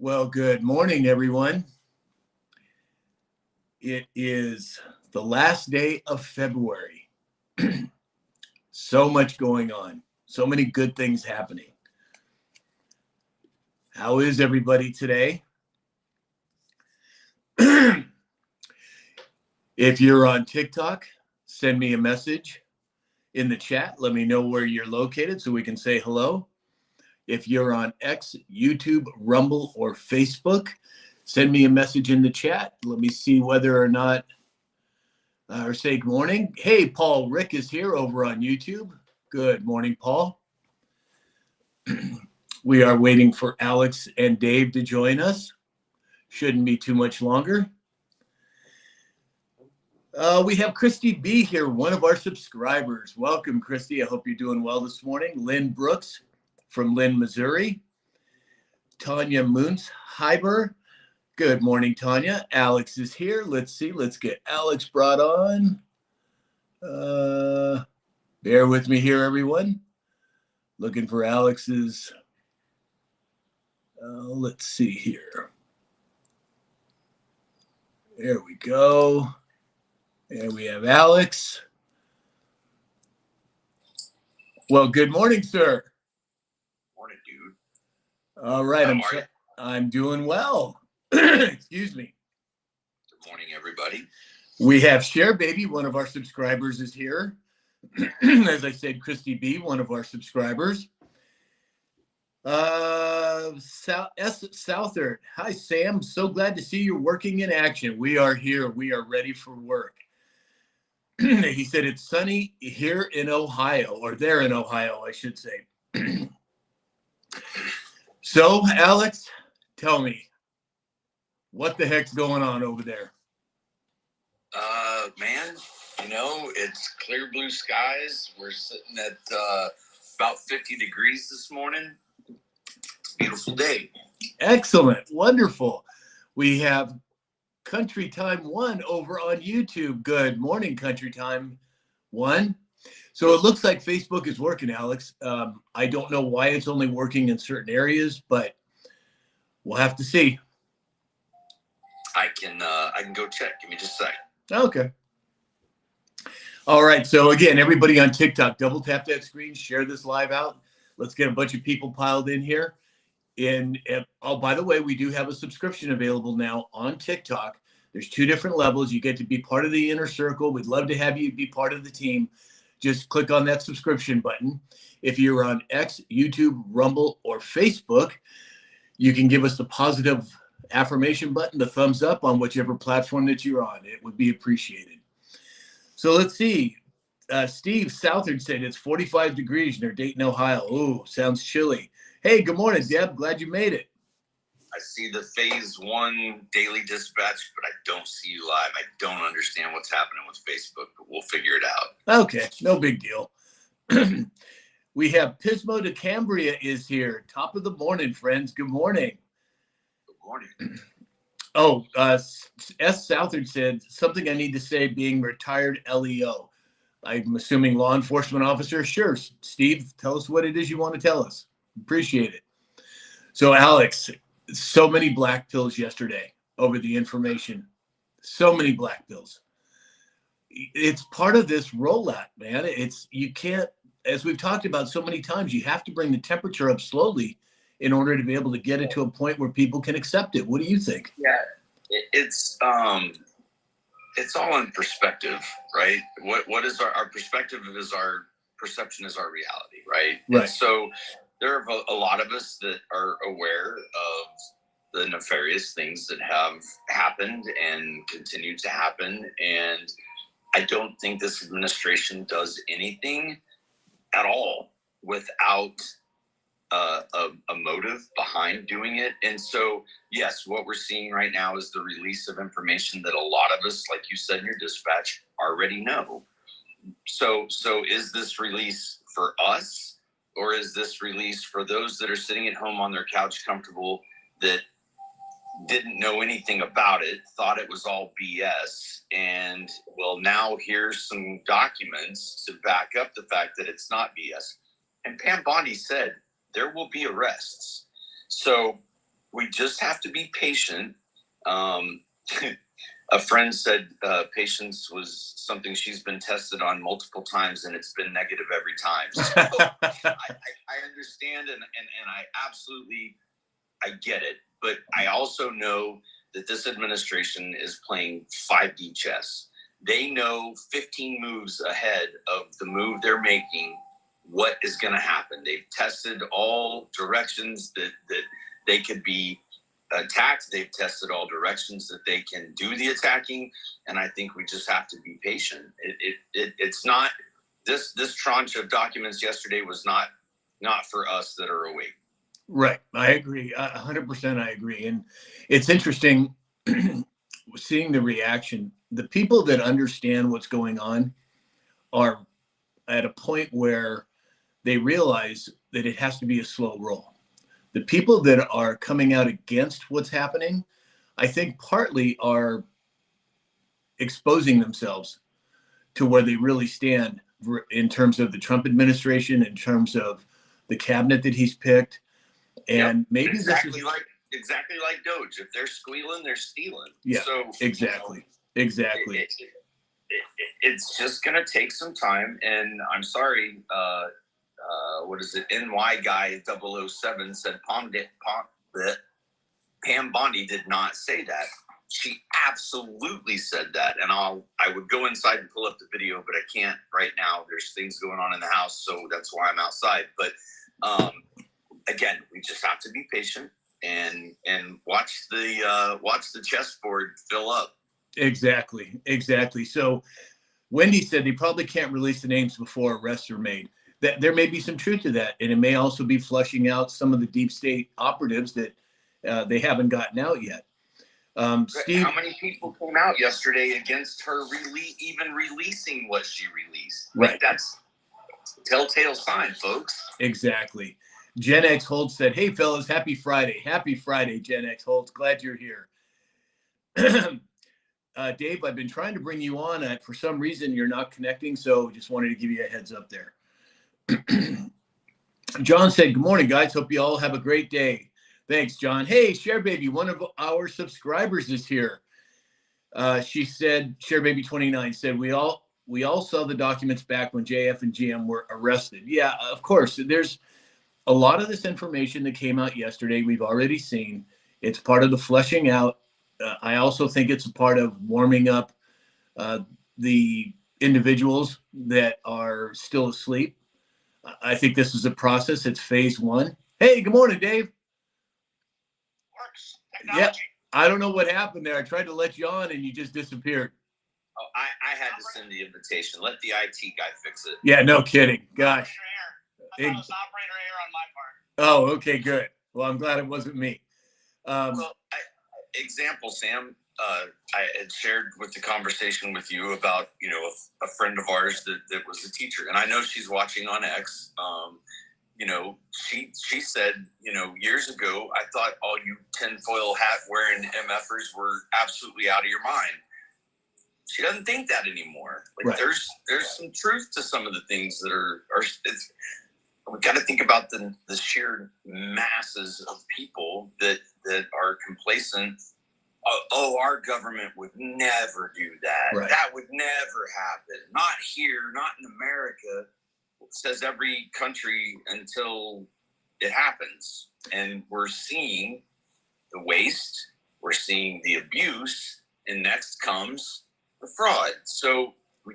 Well, good morning, everyone. It is the last day of February. So much going on, so many good things happening. How is everybody today? If you're on TikTok, send me a message in the chat. Let me know where you're located so we can say hello. If you're on X, YouTube, Rumble, or Facebook, send me a message in the chat. Let me see whether or not, or say good morning. Hey, Paul Rick is here over on YouTube. Good morning, Paul. We are waiting for Alex and Dave to join us. Shouldn't be too much longer. We have Christy B here, one of our subscribers. Welcome, Christy. I hope you're doing well this morning. Lynn Brooks from Lynn, Missouri. Tanya Moonsheiber. Good morning, Tanya. Alex is here. Let's see. Let's get Alex brought on. Bear with me here, everyone. Looking for Alex's. Let's see here. There we go. And we have Alex. Well, good morning, sir. Morning, dude. All right. I'm doing well. Excuse me. Good morning, everybody. We have Share Baby, one of our subscribers, is here. As I said, Christy B, one of our subscribers. Southard. Hi, Sam. So glad to see you working in action. We are here. We are ready for work. He said it's sunny here in Ohio, or there in Ohio, I should say. So, Alex, tell me, what the heck's going on over there? Man, it's clear blue skies. We're sitting at about 50 degrees this morning. Beautiful day. Excellent. Wonderful. We have Country Time 1 over on YouTube. Good morning, Country Time 1. So it looks like Facebook is working, Alex. I don't know why it's only working in certain areas, but we'll have to see. I can go check. Give me just a second. Okay. All right. So again, everybody on TikTok, double tap that screen, share this live out. Let's get a bunch of people piled in here. And oh, by the way, we do have a subscription available now on TikTok. There's 2 different levels. You get to be part of the inner circle. We'd love to have you be part of the team. Just click on that subscription button. If you're on X, YouTube, Rumble, or Facebook, you can give us the positive affirmation button, the thumbs up on whichever platform that you're on. It would be appreciated. So let's see. Steve Southard said it's 45 degrees near Dayton, Ohio. Ooh, sounds chilly. Hey, good morning, Deb. Glad you made it. I see the Phase 1 daily dispatch, but I don't see you live. I don't understand what's happening with Facebook, but we'll figure it out. Okay, no big deal. We have Pismo de Cambria is here. Top of the morning, friends. Good morning. Good morning. Oh, S. Southard said, something I need to say being retired LEO. I'm assuming law enforcement officer. Sure, Steve, tell us what it is you want to tell us. Appreciate it. So, Alex, so many black pills yesterday over the information. So many black pills. It's part of this rollout, man. You can't, as we've talked about so many times, you have to bring the temperature up slowly in order to be able to get it to a point where people can accept it. What do you think? Yeah, it's all in perspective, right? What is our perspective is our perception is our reality, right? Right. And so there are a lot of us that are aware of the nefarious things that have happened and continue to happen. And I don't think this administration does anything at all without a motive behind doing it. And so, yes, what we're seeing right now is the release of information that a lot of us, like you said in your dispatch, already know. So is this release for us, or is this release for those that are sitting at home on their couch comfortable that didn't know anything about it, thought it was all BS, and well, now here's some documents to back up the fact that it's not BS. And Pam Bondi said there will be arrests. So we just have to be patient. A friend said patience was something she's been tested on multiple times, and it's been negative every time. So I understand, and I absolutely, I get it. But I also know that this administration is playing 5D chess. They know 15 moves ahead of the move they're making what is going to happen. They've tested all directions that they could be attacked. They've tested all directions that they can do the attacking, and I think we just have to be patient. It's not this tranche of documents yesterday was not for us that are awake. Right, I agree 100%. I agree, and it's interesting seeing the reaction. The people that understand what's going on are at a point where they realize that it has to be a slow roll. The people that are coming out against what's happening, I think partly are exposing themselves to where they really stand in terms of the Trump administration, in terms of the cabinet that he's picked. And maybe exactly like Doge. If they're squealing, they're stealing. Yeah, so exactly. It's just gonna take some time, and I'm sorry. What is it? NY guy 007 said Pam Bondi did not say that. She absolutely said that, and I would go inside and pull up the video, but I can't right now. There's things going on in the house, so that's why I'm outside. But again, we just have to be patient and watch the chessboard fill up. Exactly. So Wendy said they probably can't release the names before arrests are made. That there may be some truth to that, and it may also be flushing out some of the deep state operatives that they haven't gotten out yet. Steve, how many people came out yesterday against her even releasing what she released? Right, like, that's a telltale sign, folks. Exactly. Gen X Holtz said, "Hey fellas, happy Friday! Happy Friday, Gen X Holtz. Glad you're here." Dave, I've been trying to bring you on. For some reason, you're not connecting, so just wanted to give you a heads up there. John said, "Good morning, guys. Hope you all have a great day." Thanks, John. Hey, Share Baby, one of our subscribers is here. She said, Share Baby 29 said, we all saw the documents back when JF and GM were arrested. Yeah, of course. There's a lot of this information that came out yesterday. We've already seen. It's part of the fleshing out. I also think it's a part of warming up the individuals that are still asleep. I think this is a process. It's phase one. Hey, good morning, Dave. Yeah, I don't know what happened there. I tried to let you on and you just disappeared. Oh, I had to send the invitation. Let the IT guy fix it. Yeah, no kidding. Gosh. I thought it was operator error on my part. Oh, okay, good. Well, I'm glad it wasn't me. Example, Sam. I had shared with the conversation with you about, a friend of ours that was a teacher, and I know she's watching on X. She said, years ago, I thought all you tinfoil hat wearing MFers were absolutely out of your mind. She doesn't think that anymore. Like, right. There's some truth to some of the things that are we got to think about the sheer masses of people that are complacent. Oh, our government would never do that. Right. That would never happen. Not here, not in America. It says every country until it happens. And we're seeing the waste, we're seeing the abuse, and next comes the fraud. So we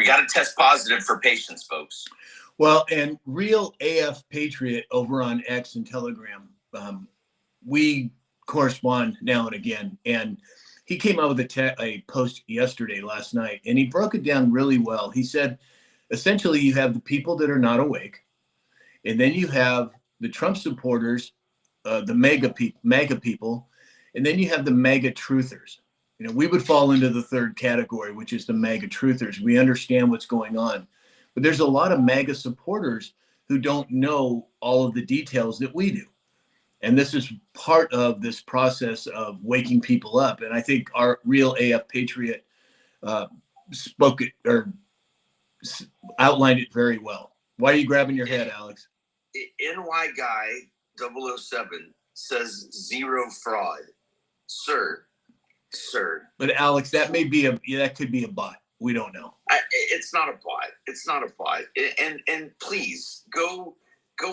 got to test positive for patience, folks. Well, and Real AF Patriot over on X and Telegram, we correspond now and again, and he came out with a post last night, and he broke it down really well. He said, essentially, you have the people that are not awake, and then you have the Trump supporters, the MAGA people, and then you have the MAGA truthers. We would fall into the third category, which is the MAGA truthers. We understand what's going on, but there's a lot of MAGA supporters who don't know all of the details that we do. And this is part of this process of waking people up. And I think our Real AF Patriot spoke it or outlined it very well. Why are you grabbing your head, Alex? NY guy 007 says zero fraud. Sir. But Alex, that could be a bot. We don't know. It's not a bot. It's not a bot. And please go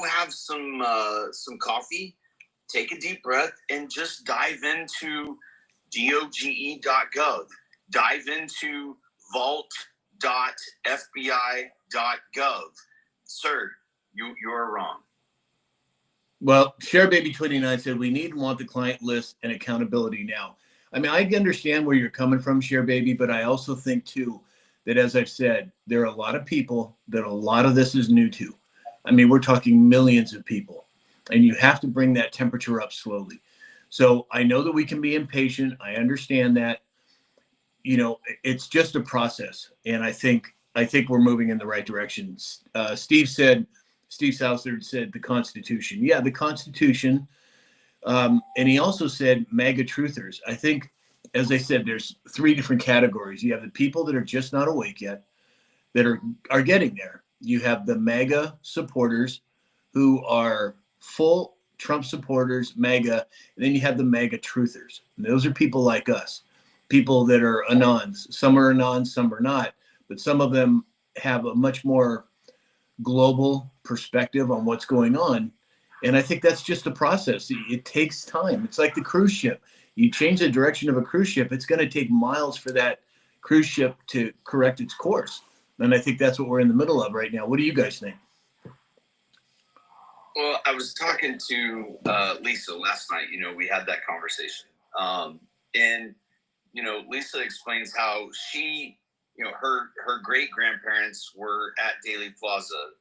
have some coffee, take a deep breath, and just dive into doge.gov. Dive into vault.fbi.gov. Sir, you're wrong. Well, ShareBaby29 said we need and want the client list and accountability now. I mean, I understand where you're coming from, ShareBaby, but I also think too that, as I've said, there are a lot of people that a lot of this is new to. I mean, we're talking millions of people, and you have to bring that temperature up slowly. So I know that we can be impatient. I understand that. You know, it's just a process, and I think we're moving in the right direction. Steve Southard said the Constitution. Yeah, the Constitution. And he also said MAGA truthers. I think, as I said, there's three different categories. You have the people that are just not awake yet, that are getting there. You have the MAGA supporters who are full Trump supporters, MAGA, and then you have the MAGA truthers. And those are people like us, people that are anons. Some are anons, some are not, but some of them have a much more global perspective on what's going on. And I think that's just a process. It takes time. It's like the cruise ship. You change the direction of a cruise ship, it's going to take miles for that cruise ship to correct its course. And I think that's what we're in the middle of right now. What do you guys think? Well, I was talking to Lisa last night. You know, we had that conversation. And, you know, Lisa explains how she, you know, her great-grandparents were at Daley Plaza,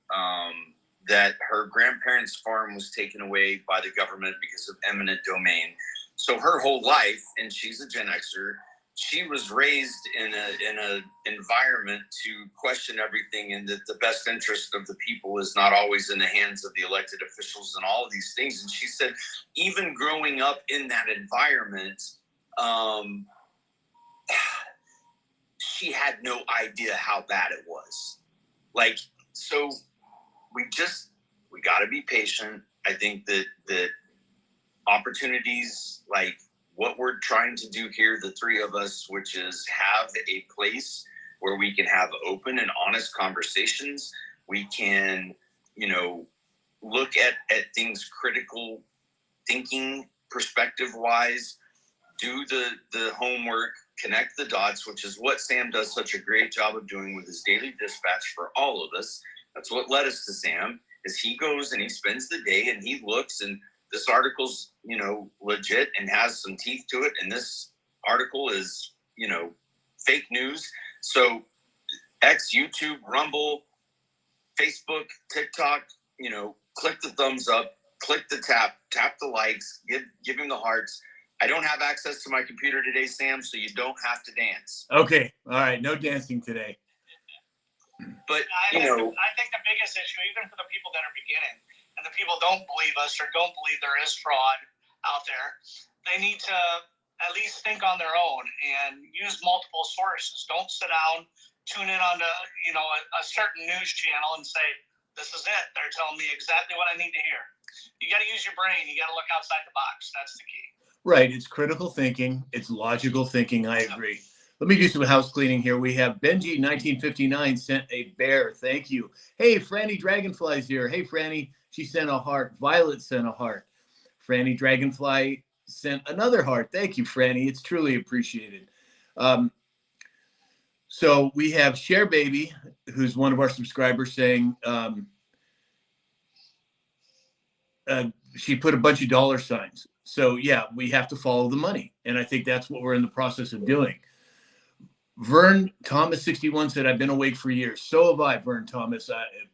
that her grandparents' farm was taken away by the government because of eminent domain. So her whole life, and she's a Gen Xer, she was raised in a environment to question everything, and that the best interest of the people is not always in the hands of the elected officials and all of these things. And she said, even growing up in that environment, she had no idea how bad it was. Like, so we got to be patient. I think that opportunities like what we're trying to do here, the three of us, which is have a place where we can have open and honest conversations. We can, you know, look at things critical thinking perspective wise, do the homework, connect the dots, which is what Sam does such a great job of doing with his daily dispatch for all of us. That's what led us to Sam, is he goes and he spends the day and he looks, and this article's, you know, legit and has some teeth to it, and this article is, you know, fake news. So X, YouTube, Rumble, Facebook, TikTok, you know, click the thumbs up, click the tap the likes, give him the hearts. I don't have access to my computer today, Sam, so you don't have to dance. Okay. All right. No dancing today. But, I think the biggest issue, even for the people that are beginning, and the people don't believe us or don't believe there is fraud out there, they need to at least think on their own and use multiple sources. Don't sit down, tune in on a certain news channel and say, this is it. They're telling me exactly what I need to hear. You got to use your brain. You got to look outside the box. That's the key. Right. It's critical thinking. It's logical thinking. I agree. Let me do some house cleaning here. We have Benji 1959 sent a bear. Thank you. Hey, Franny Dragonfly's here. Hey, Franny. She sent a heart. Violet sent a heart. Franny Dragonfly sent another heart. Thank you, Franny. It's truly appreciated. So we have ShareBaby, who's one of our subscribers, saying she put a bunch of dollar signs. So, yeah, we have to follow the money. And I think that's what we're in the process of doing. Vern Thomas 61 said, I've been awake for years. So have I, Vern Thomas,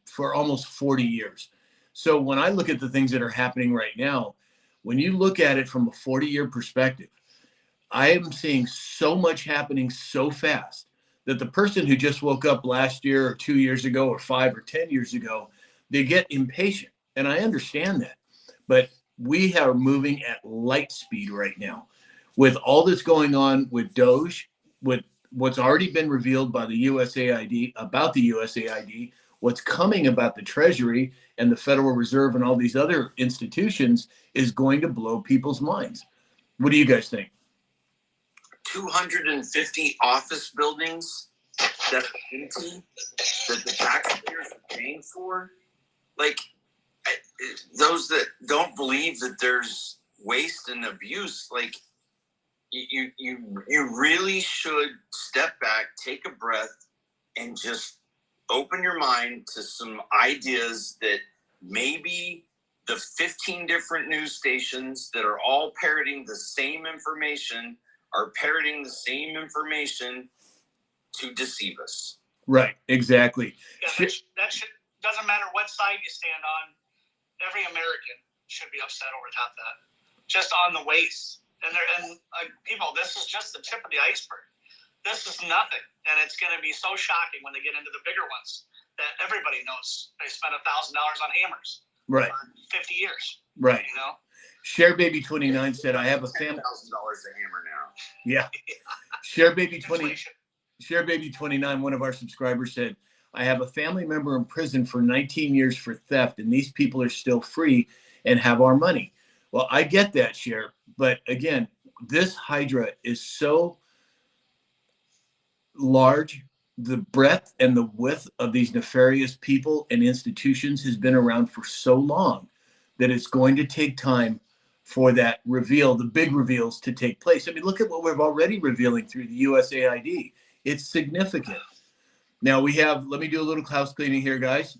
for almost 40 years. So when I look at the things that are happening right now, when you look at it from a 40-year perspective, I am seeing so much happening so fast that the person who just woke up last year or 2 years ago or 5 or 10 years ago, they get impatient. And I understand that. But we are moving at light speed right now with all that's going on with Doge, with what's already been revealed by the USAID about the USAID, what's coming about the Treasury and the Federal Reserve and all these other institutions is going to blow people's minds. What do you guys think? 250 office buildings that are empty, that the taxpayers are paying for. Like, those that don't believe that there's waste and abuse, like, you really should step back, take a breath, and just open your mind to some ideas that maybe the 15 different news stations that are all parroting the same information are parroting the same information to deceive us. Right, exactly. Yeah, doesn't matter what side you stand on. Every American should be upset over that. Just on the waste. And people, this is just the tip of the iceberg. This is nothing, and it's going to be so shocking when they get into the bigger ones that everybody knows they spent $1,000 on hammers. Right. For 50 years. Right. You know. ShareBaby29 said, "I have a family." $10,000 a hammer now. Yeah. ShareBaby29, one of our subscribers, said, "I have a family member in prison for 19 years for theft, and these people are still free and have our money." Well, I get that, Share, but again, this Hydra is so large. The breadth and the width of these nefarious people and institutions has been around for so long that it's going to take time for that reveal, the big reveals, to take place. I mean, look at what we're already revealing through the USAID. It's significant. Now we have, let me do a little house cleaning here, guys.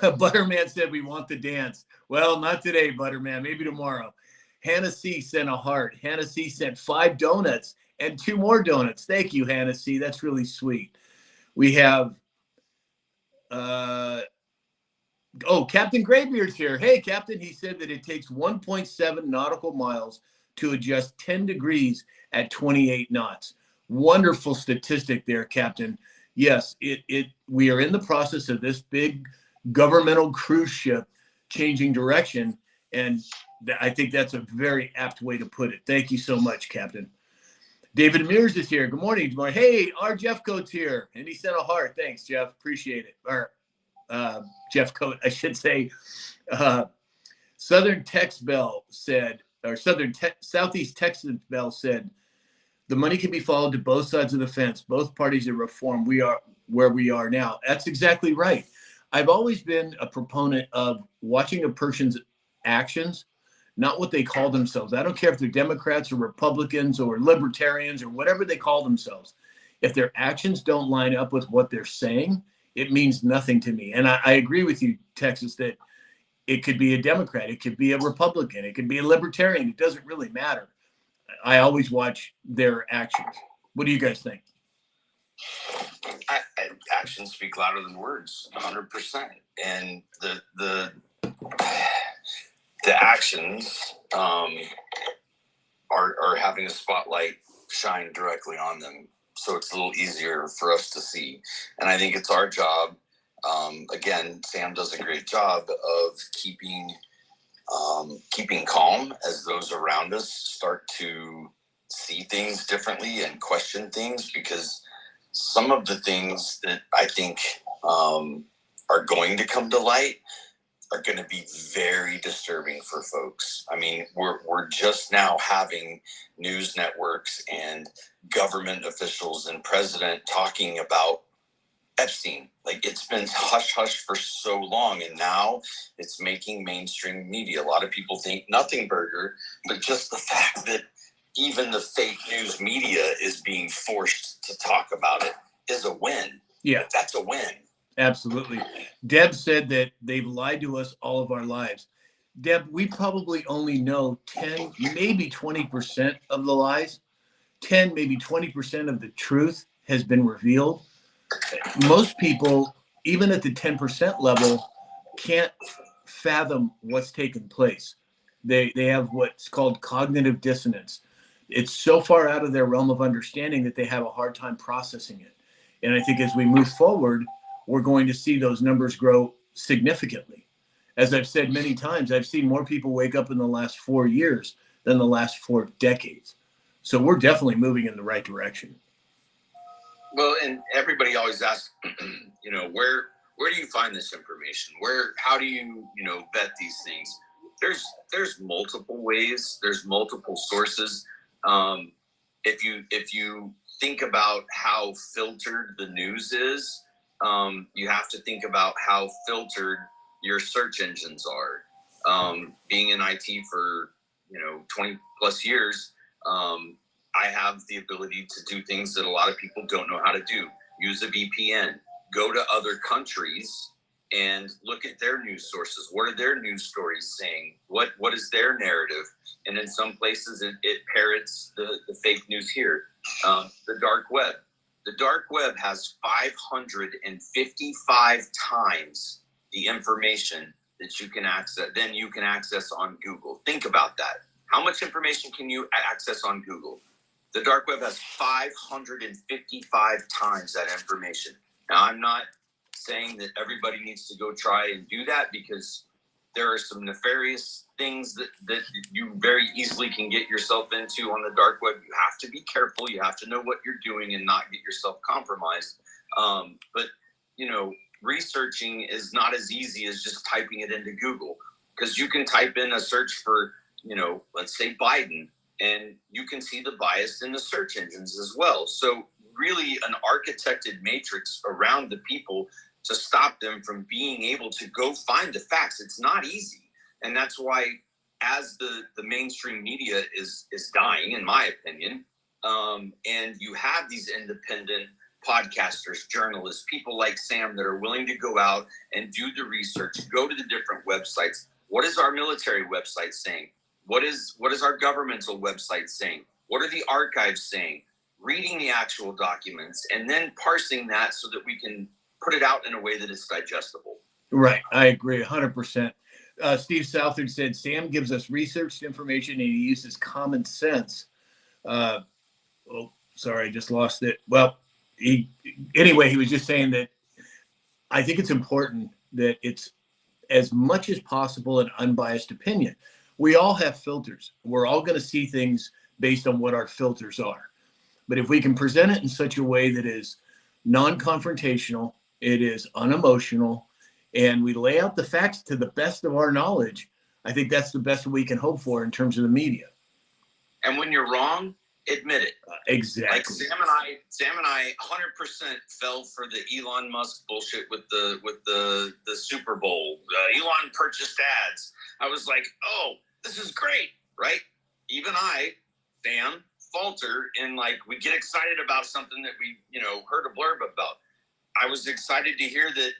Butterman said we want the dance. Well, not today, Butterman, maybe tomorrow. Hannah C sent a heart. Hannah C sent 5 donuts and 2 more donuts. Thank you, Hannah C. That's really sweet. We have, Captain Graybeard's here. Hey, Captain, he said that it takes 1.7 nautical miles to adjust 10 degrees at 28 knots. Wonderful statistic there, Captain. Yes, we are in the process of this big governmental cruise ship changing direction, and I think that's a very apt way to put it. Thank you so much, Captain. David Mears is here. Good morning. Hey, our Jeff Coates here, and he sent a heart. Thanks, Jeff. Appreciate it. Or Jeff Coate, I should say. Southeast Texas Bell said, the money can be followed to both sides of the fence. Both parties are reformed. We are where we are now. That's exactly right. I've always been a proponent of watching a person's actions, not what they call themselves. I don't care if they're Democrats or Republicans or libertarians or whatever they call themselves. If their actions don't line up with what they're saying, it means nothing to me. And I agree with you, Texas, that it could be a Democrat, it could be a Republican, it could be a libertarian. It doesn't really matter. I always watch their actions. What do you guys think? Actions speak louder than words, 100%. And the actions are having a spotlight shine directly on them, so it's a little easier for us to see. And I think it's our job. Again, Sam does a great job of keeping calm as those around us start to see things differently and question things, because some of the things that I think are going to come to light are going to be very disturbing for folks. I mean, we're just now having news networks and government officials and president talking about Epstein. Like, it's been hush hush for so long, and now it's making mainstream media. A lot of people think nothing burger, but just the fact that even the fake news media is being forced to talk about it is a win. Yeah, that's a win. Absolutely. Deb said that they've lied to us all of our lives. Deb, we probably only know 10, maybe 20% of the lies. 10, maybe 20% of the truth has been revealed. Most people, even at the 10% level, can't fathom what's taken place. They have what's called cognitive dissonance. It's so far out of their realm of understanding that they have a hard time processing it. And I think as we move forward, we're going to see those numbers grow significantly. As I've said many times, I've seen more people wake up in the last 4 years than the last 4 decades. So we're definitely moving in the right direction. Well, and everybody always asks, where do you find this information? How do you, vet these things? There's multiple ways. There's multiple sources. If you think about how filtered the news is, you have to think about how filtered your search engines are. Being in IT for 20 plus years, I have the ability to do things that a lot of people don't know how to do. Use a VPN, go to other countries and look at their news sources. What are their news stories saying? What is their narrative? And in some places it parrots the fake news here. The dark web. The dark web has 555 times the information that you can access on Google. Think about that. How much information can you access on Google? The dark web has 555 times that information. Now, I'm not saying that everybody needs to go try and do that, because there are some nefarious things that you very easily can get yourself into on the dark web. You have to be careful. You have to know what you're doing and not get yourself compromised. But researching is not as easy as just typing it into Google, because you can type in a search for, let's say Biden, and you can see the bias in the search engines as well. So really an architected matrix around the people to stop them from being able to go find the facts. It's not easy. And that's why, as the mainstream media is dying, in my opinion, and you have these independent podcasters, journalists, people like Sam that are willing to go out and do the research, go to the different websites. What is our military website saying? What is our governmental website saying? What are the archives saying? Reading the actual documents and then parsing that so that we can put it out in a way that is digestible. Right. I agree 100%. Steve Southard said, Sam gives us researched information and he uses common sense. Sorry, I just lost it. Well, he was just saying that I think it's important that it's as much as possible an unbiased opinion. We all have filters. We're all going to see things based on what our filters are. But if we can present it in such a way that is non-confrontational, it is unemotional, and we lay out the facts to the best of our knowledge, I think that's the best we can hope for in terms of the media. And when you're wrong, admit it. Exactly. Like Sam and I 100% fell for the Elon Musk bullshit with the Super Bowl. Elon purchased ads. I was like, oh, this is great, right? Even Sam, falter, and we get excited about something that we, heard a blurb about. I was excited to hear that,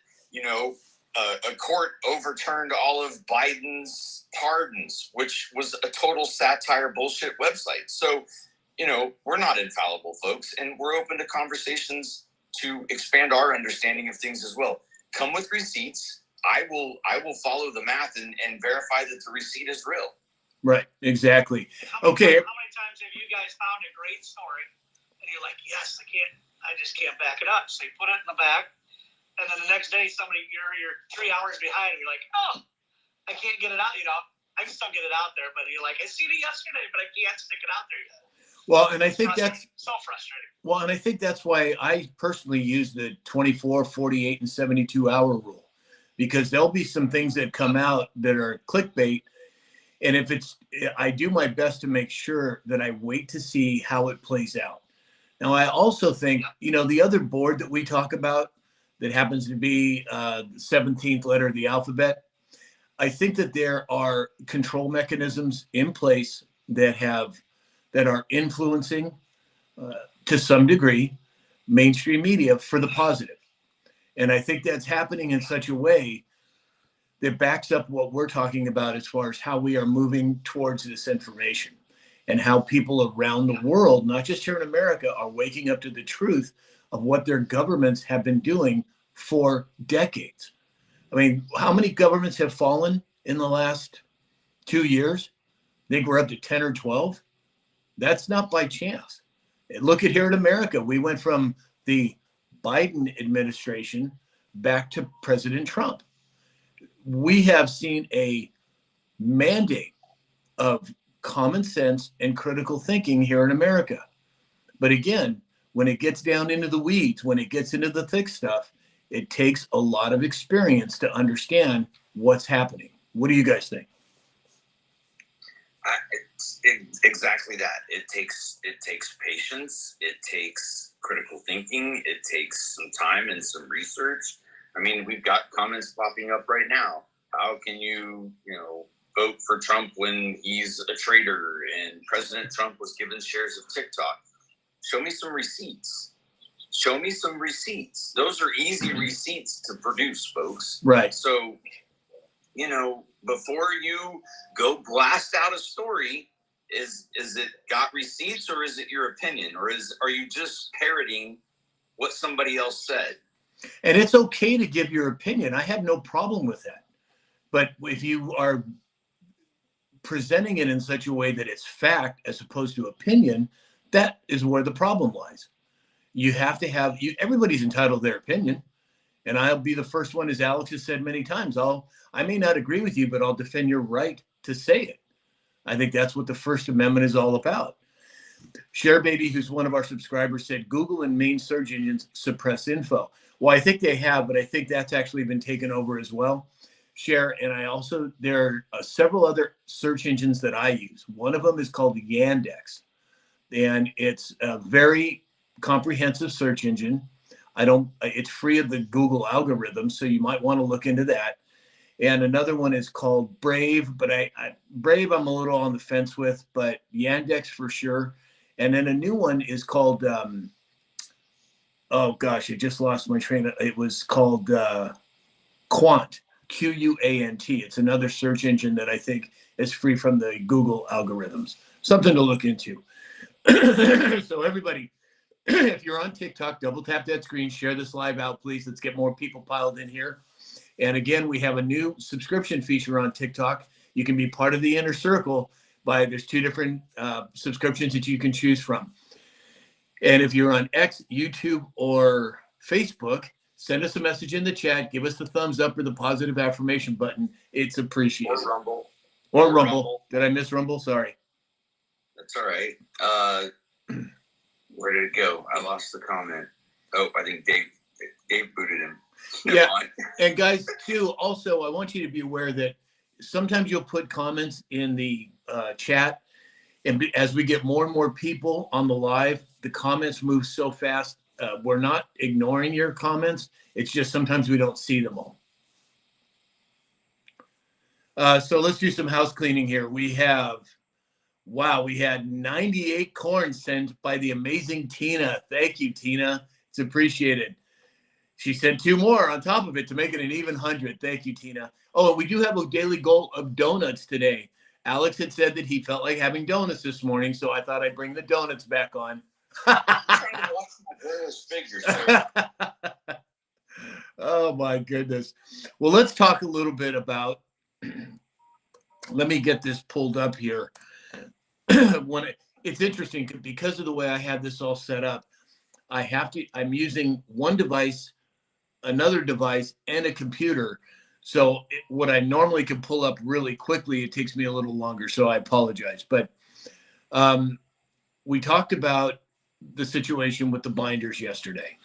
a court overturned all of Biden's pardons, which was a total satire bullshit website. So, we're not infallible, folks, and we're open to conversations to expand our understanding of things as well. Come with receipts. I will follow the math and verify that the receipt is real. Right. Exactly. How many times have you guys found a great story and you're like, yes, I just can't back it up. So you put it in the back, and then the next day you're 3 hours behind and you're like, oh, I can't get it out. I can still get it out there, but you're like, I seen it yesterday, but I can't stick it out there yet. Well, and I think that's so frustrating. Well, and I think that's why I personally use the 24, 48, and 72-hour rule, because there'll be some things that come out that are clickbait. And I do my best to make sure that I wait to see how it plays out. Now, I also think, the other board that we talk about that happens to be the 17th letter of the alphabet, I think that there are control mechanisms in place that are influencing to some degree mainstream media for the positive. And I think that's happening in such a way that backs up what we're talking about as far as how we are moving towards this information and how people around the world, not just here in America, are waking up to the truth of what their governments have been doing for decades. I mean, how many governments have fallen in the last 2 years? I think we're up to 10 or 12. That's not by chance. Look at here in America. We went from the Biden administration back to President Trump. We have seen a mandate of common sense and critical thinking here in America. But again, when it gets down into the weeds, when it gets into the thick stuff, It takes a lot of experience to understand what's happening. What do you guys think? It's exactly that. It takes patience. It takes critical thinking. It takes some time and some research. I mean, we've got comments popping up right now. How can you vote for Trump when he's a traitor and President Trump was given shares of TikTok? Show me some receipts. Show me some receipts. Those are easy receipts to produce, folks. Right. So, before you go blast out a story, is it got receipts, or is it your opinion, or are you just parroting what somebody else said? And it's okay to give your opinion. I have no problem with that. But if you are presenting it in such a way that it's fact as opposed to opinion, that is where the problem lies. You have to have everybody's entitled to their opinion. And I'll be the first one, as Alex has said many times, I may not agree with you, but I'll defend your right to say it. I think that's what the First Amendment is all about. Share Baby, who's one of our subscribers, said Google and main search engines suppress info. Well, I think they have, but I think that's actually been taken over as well. Share, and there are several other search engines that I use. One of them is called Yandex, and it's a very comprehensive search engine. It's free of the Google algorithm, so you might want to look into that. And another one is called Brave, but Brave I'm a little on the fence with, but Yandex for sure. And then a new one is called, oh gosh, I just lost my train. It was called Quant, Quant. It's another search engine that I think is free from the Google algorithms. Something to look into. So everybody, if you're on TikTok, double tap that screen, share this live out, please. Let's get more people piled in here. And again, we have a new subscription feature on TikTok. You can be part of the inner circle there's 2 different subscriptions that you can choose from. And if you're on X, YouTube, or Facebook, send us a message in the chat. Give us the thumbs up or the positive affirmation button. It's appreciated. Or Rumble. Did I miss Rumble? Sorry. That's all right. Where did it go? I lost the comment. Oh, I think Dave booted him. Yeah. And guys, too, also, I want you to be aware that sometimes you'll put comments in the chat. And as we get more and more people on the live, the comments move so fast. We're not ignoring your comments. It's just sometimes we don't see them all. So let's do some house cleaning here. We had 98 corn sent by the amazing Tina. Thank you, Tina. It's appreciated. She sent 2 more on top of it to make it an even 100. Thank you, Tina. Oh, and we do have a daily goal of donuts today. Alex had said that he felt like having donuts this morning, so I thought I'd bring the donuts back on. I'm trying to watch my various figures here. Oh, my goodness. Well, let's talk a little bit about, let me get this pulled up here. It's interesting because of the way I have this all set up. I'm using one device, another device, and a computer. So what I normally can pull up really quickly, it takes me a little longer. So I apologize. But we talked about the situation with the binders yesterday.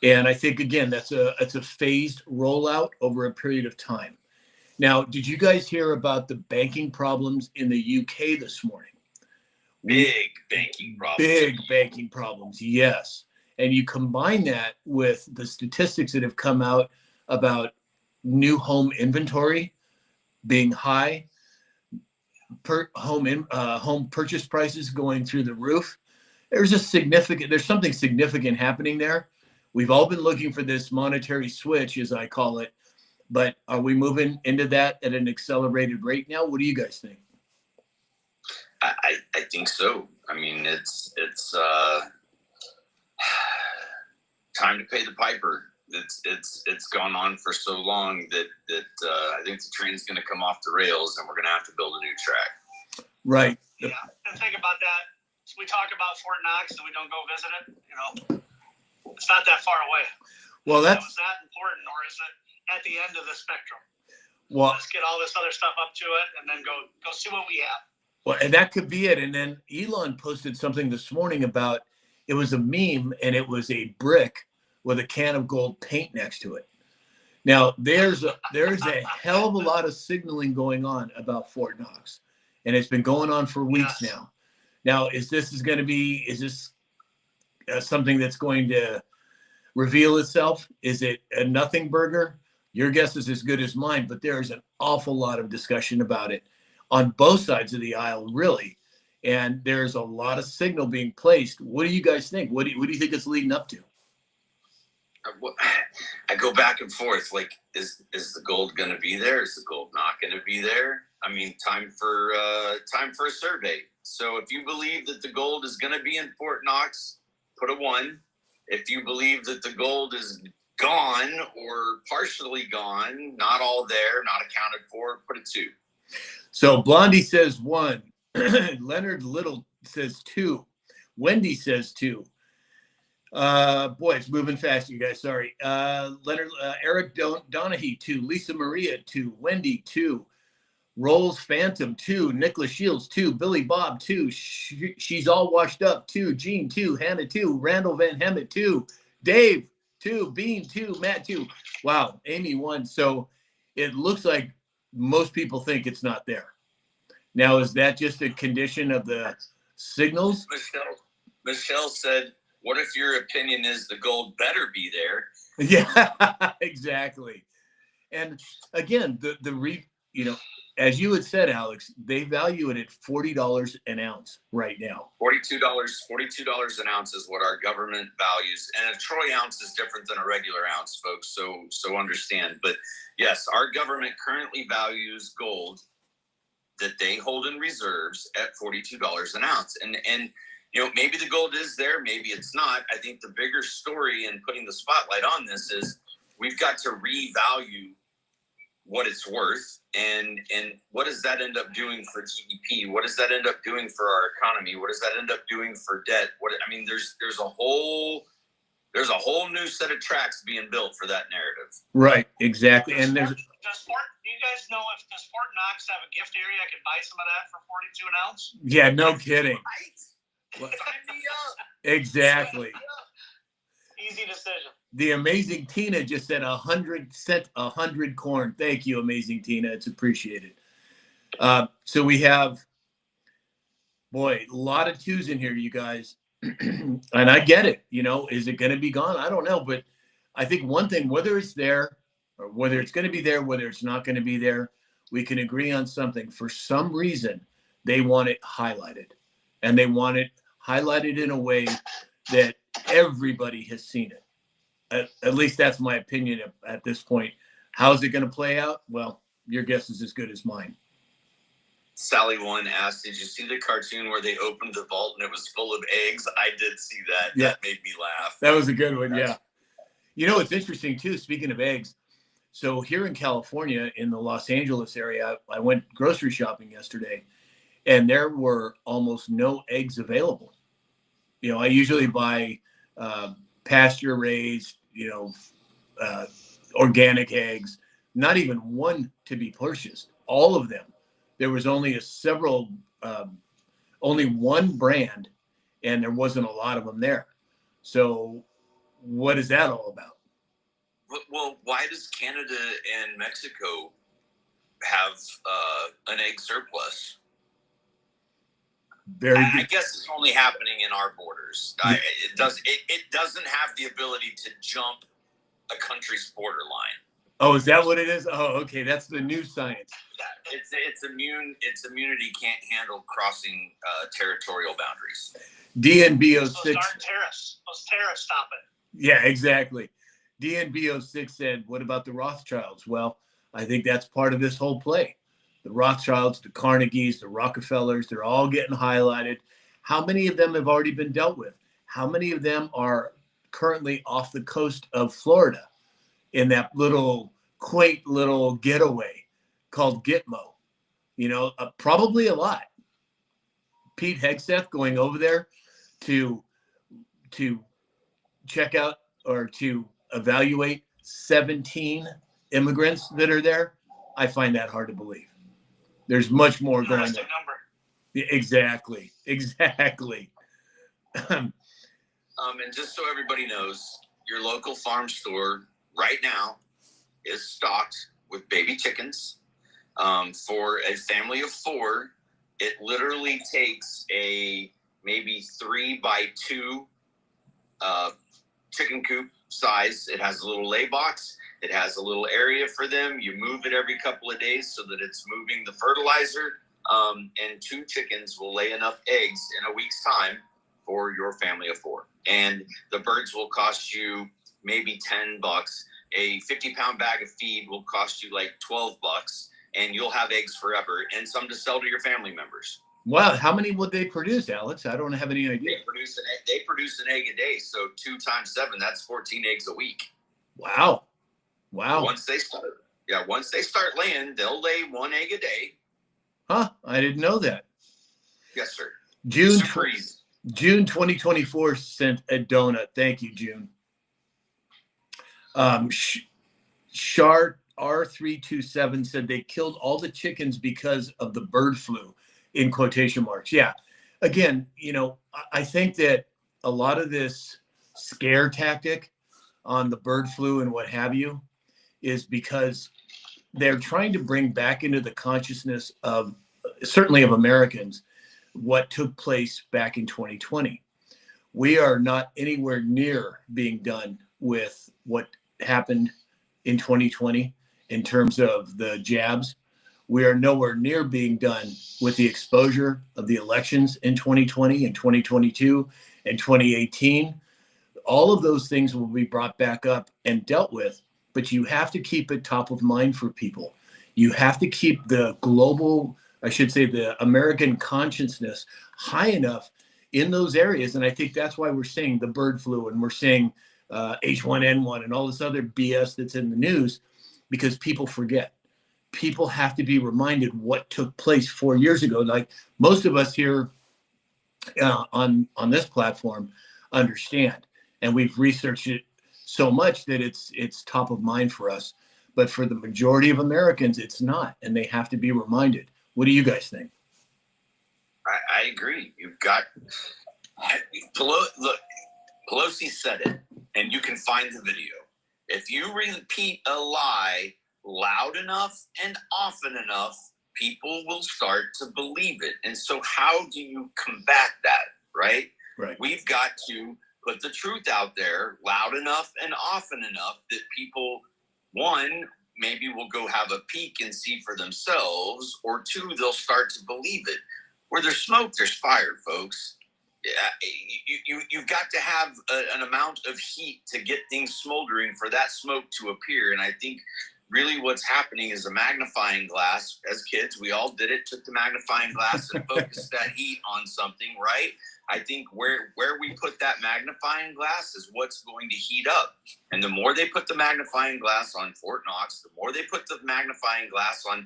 And I think, again, it's a phased rollout over a period of time. Now, did you guys hear about the banking problems in the UK this morning? Big banking problems. Big banking problems, yes. And you combine that with the statistics that have come out about new home inventory being high, home purchase prices going through the roof. There's something significant happening there. We've all been looking for this monetary switch, as I call it, but are we moving into that at an accelerated rate now? What do you guys think? I think so. I mean, it's time to pay the piper. It's gone on for so long that I think the train's going to come off the rails, and we're going to have to build a new track. Right. Yeah, and think about that. We talk about Fort Knox and we don't go visit it. It's not that far away. Well, is that important, or is it at the end of the spectrum? Well, let's get all this other stuff up to it, and then go see what we have. Well, and that could be it. And then Elon posted something this morning about, it was a meme, and it was a brick with a can of gold paint next to it. Now, there's a hell of a lot of signaling going on about Fort Knox, and it's been going on for weeks now. Now, is this something that's going to reveal itself? Is it a nothing burger? Your guess is as good as mine, but there's an awful lot of discussion about it on both sides of the aisle, really. And there's a lot of signal being placed. What do you guys think? What do you think it's leading up to? I go back and forth. Like, is the gold going to be there? Is the gold not going to be there? I mean, time for a survey. So if you believe that the gold is going to be in Fort Knox, put a 1. If you believe that the gold is gone or partially gone, not all there, not accounted for, put a 2. So Blondie says 1. Leonard Little says 2. Wendy says 2. Boy, it's moving fast, you guys. Sorry. Eric Donahue, 2. Lisa Maria, 2. Wendy, 2. Rolls Phantom, 2. Nicholas Shields, 2. Billy Bob, 2. She's all washed up, 2. Jean, 2. Hannah, 2. Randall Van Hemmet, 2. Dave, 2. Bean, 2. Matt, 2. Wow. Amy, 1. So it looks like most people think it's not there. Now, is that just a condition of the signals? Michelle said, what if your opinion is the gold better be there? Yeah, exactly. And again, as you had said, Alex, they value it at $40 an ounce right now. $42 an ounce is what our government values. And a troy ounce is different than a regular ounce, folks. So understand. But yes, our government currently values gold that they hold in reserves at $42 an ounce. And maybe the gold is there, maybe it's not. I think the bigger story in putting the spotlight on this is we've got to revalue what it's worth, and what does that end up doing for GDP? What does that end up doing for our economy? What does that end up doing for debt? There's a whole new set of tracks being built for that narrative. Right, exactly. And do you guys know if does Fort Knox have a gift area? I could buy some of that for 42 an ounce. Yeah, no kidding. Sign me up. Exactly. Easy decision. The amazing Tina just said 100 corn. Thank you, amazing Tina. It's appreciated. So we have, a lot of 2s in here, you guys. And I get it. Is it going to be gone? I don't know. But I think one thing, whether it's there or whether it's going to be there, whether it's not going to be there, we can agree on something. For some reason, they want it highlighted. And they want it highlighted in a way that everybody has seen it. At least that's my opinion at this point. How's it going to play out? Well, your guess is as good as mine. Sally One asked, did you see the cartoon where they opened the vault and it was full of eggs? I did see that. Yeah. That made me laugh. That was a good one, yeah. It's interesting, too, speaking of eggs. So here in California, in the Los Angeles area, I went grocery shopping yesterday, and there were almost no eggs available. I usually buy pasture-raised, organic eggs, not even one to be purchased. All of them. There was only only one brand, and there wasn't a lot of them there. So what is that all about? Well, why does Canada and Mexico have an egg surplus? I guess it's only happening in our borders. It doesn't have the ability to jump a country's borderline. Oh, is that what it is? Oh, okay. That's the new science. Yeah, its immunity can't handle crossing territorial boundaries. DNB06. Those tariffs stop it. Yeah, exactly. DNB06 said, what about the Rothschilds? Well, I think that's part of this whole play. The Rothschilds, the Carnegies, the Rockefellers, they're all getting highlighted. How many of them have already been dealt with? How many of them are currently off the coast of Florida in that quaint little getaway called Gitmo? Probably a lot. Pete Hegseth going over there to check out or to evaluate 17 immigrants that are there. I find that hard to believe. There's much more going on. Exactly. And just so everybody knows, your local farm store right now is stocked with baby chickens. For a family of 4, it literally takes a maybe 3x2 chicken coop size. It has a little lay box. It has a little area for them. You move it every couple of days so that it's moving the fertilizer. And 2 chickens will lay enough eggs in a week's time for your family of 4. And the birds will cost you maybe $10. A 50-pound bag of feed will cost you like $12, and you'll have eggs forever and some to sell to your family members. Wow. How many would they produce, Alex? I don't have any idea. They produce an egg a day. So 2 times 7, that's 14 eggs a week. Wow. Once they start laying, they'll lay 1 egg a day. Huh? I didn't know that. Yes, sir. June Super easy. June 2024 sent a donut. Thank you, June. Shark R327 said they killed all the chickens because of the bird flu, in quotation marks. Yeah. Again, I think that a lot of this scare tactic on the bird flu and what have you is because they're trying to bring back into the consciousness of certainly of Americans what took place back in 2020. We are not anywhere near being done with what happened in 2020 in terms of the jabs. We are nowhere near being done with the exposure of the elections in 2020 and 2022 and 2018. All of those things will be brought back up and dealt with, but you have to keep it top of mind for people. You have to keep the global, I should say, the American consciousness high enough in those areas. And I think that's why we're seeing the bird flu and we're seeing H1N1 and all this other BS that's in the news, because people forget. People have to be reminded what took place 4 years ago. Like most of us here on this platform understand, and we've researched it so much that it's top of mind for us. But for the majority of Americans, it's not, and they have to be reminded. What do you guys think? I agree. You've got look. Pelosi said it, and you can find the video. If you repeat a lie loud enough and often enough, people will start to believe it. And so how do you combat that, right? Right. We've got to put the truth out there loud enough and often enough that people, 1, maybe will go have a peek and see for themselves, or 2, they'll start to believe it. Where there's smoke, there's fire, folks. You've got to have an amount of heat to get things smoldering for that smoke to appear. And I think really what's happening is a magnifying glass. As kids, we all did it, took the magnifying glass and focused that heat on something, right? I think where we put that magnifying glass is what's going to heat up. And the more they put the magnifying glass on Fort Knox, the more they put the magnifying glass on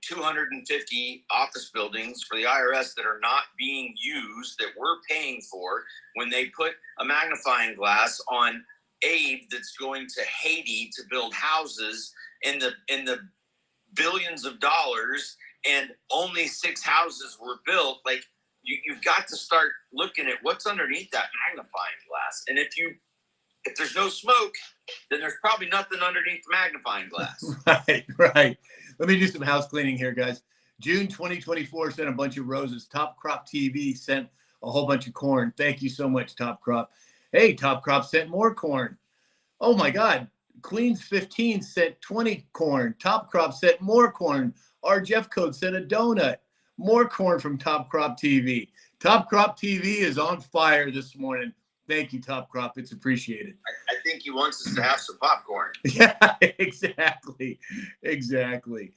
250 office buildings for the IRS that are not being used, that we're paying for, when they put a magnifying glass on aid that's going to Haiti to build houses in the billions of dollars, and only 6 houses were built. Like, you've got to start looking at what's underneath that magnifying glass. And if there's no smoke, then there's probably nothing underneath the magnifying glass. Right. Let me do some house cleaning here, guys. June 2024 sent a bunch of roses. Top Crop TV sent a whole bunch of corn. Thank you so much, Top Crop. Hey, Top Crop sent more corn. Oh my God. Queens 15 sent 20 corn. Top Crop sent more corn. Our Jeff Code sent a donut. More corn from Top Crop TV. Top Crop TV is on fire this morning. Thank you, Top Crop. It's appreciated. I think he wants us to have some popcorn. Yeah, exactly. Thank you.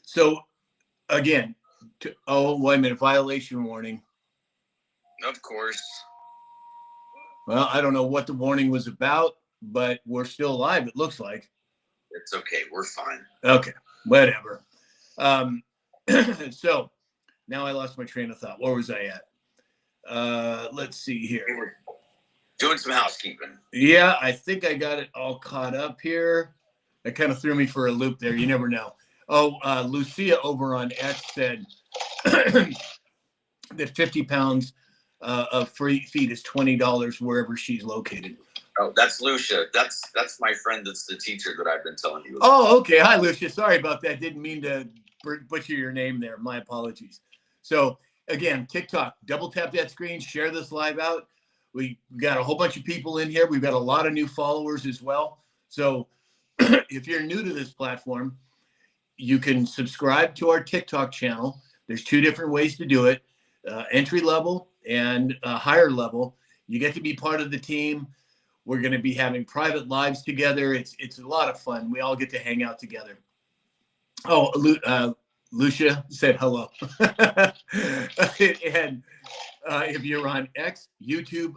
So, again, wait a minute, violation warning. Of course. Well, I don't know what the warning was about, but we're still alive, it looks like. It's okay. We're fine. Okay, whatever. So, now I lost my train of thought. Where was I at? Let's see here. We were doing some housekeeping. Yeah, I think I got it all caught up here. That kind of threw me for a loop there. You never know. Lucia over on X said that 50 pounds of free feed is $20 wherever she's located. Oh, that's Lucia. That's my friend. That's the teacher that I've been telling you about. Oh, okay. Hi, Lucia. Sorry about that. Didn't mean to butcher your name there. My apologies. So again, TikTok, double tap that screen, share this live out. We got a whole bunch of people in here. We've got a lot of new followers as well. So if you're new to this platform, you can subscribe to our TikTok channel. There's 2 different ways to do it, entry level and higher level. You get to be part of the team. We're going to be having private lives together. It's a lot of fun. We all get to hang out together. Oh, Lucia said hello. And if you're on X, YouTube,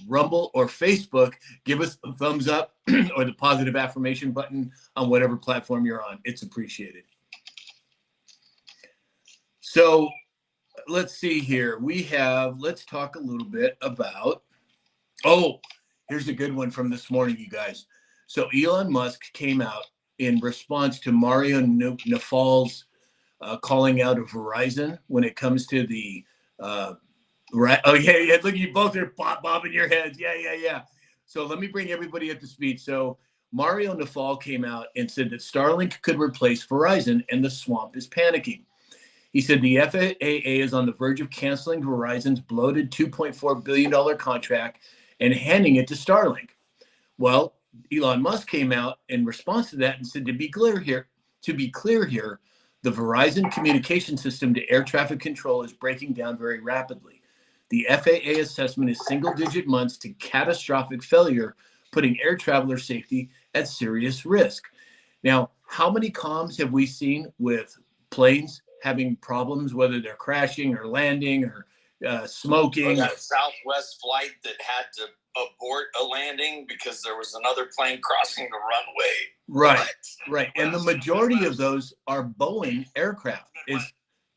Rumble, or Facebook, give us a thumbs up or the positive affirmation button on whatever platform you're on. It's appreciated. So let's see here. Let's talk a little bit about, here's a good one from this morning, you guys. So Elon Musk came out in response to Mario Nawfal's calling out of Verizon when it comes to the right. Oh yeah. Look, you both are bobbing your heads. Yeah. So let me bring everybody up to speed. So Mario Nawfal came out and said that Starlink could replace Verizon, and the swamp is panicking. He said the FAA is on the verge of canceling Verizon's bloated $2.4 billion contract and handing it to Starlink. Well, Elon Musk came out in response to that and said, to be clear here, the Verizon communication system to air traffic control is breaking down very rapidly. The FAA assessment is single-digit months to catastrophic failure, putting air traveler safety at serious risk. Now, how many comms have we seen with planes having problems, whether they're crashing or landing or smoking? Or that Southwest flight that had to abort a landing because there was another plane crossing the runway. Right. And the majority of those are Boeing aircraft.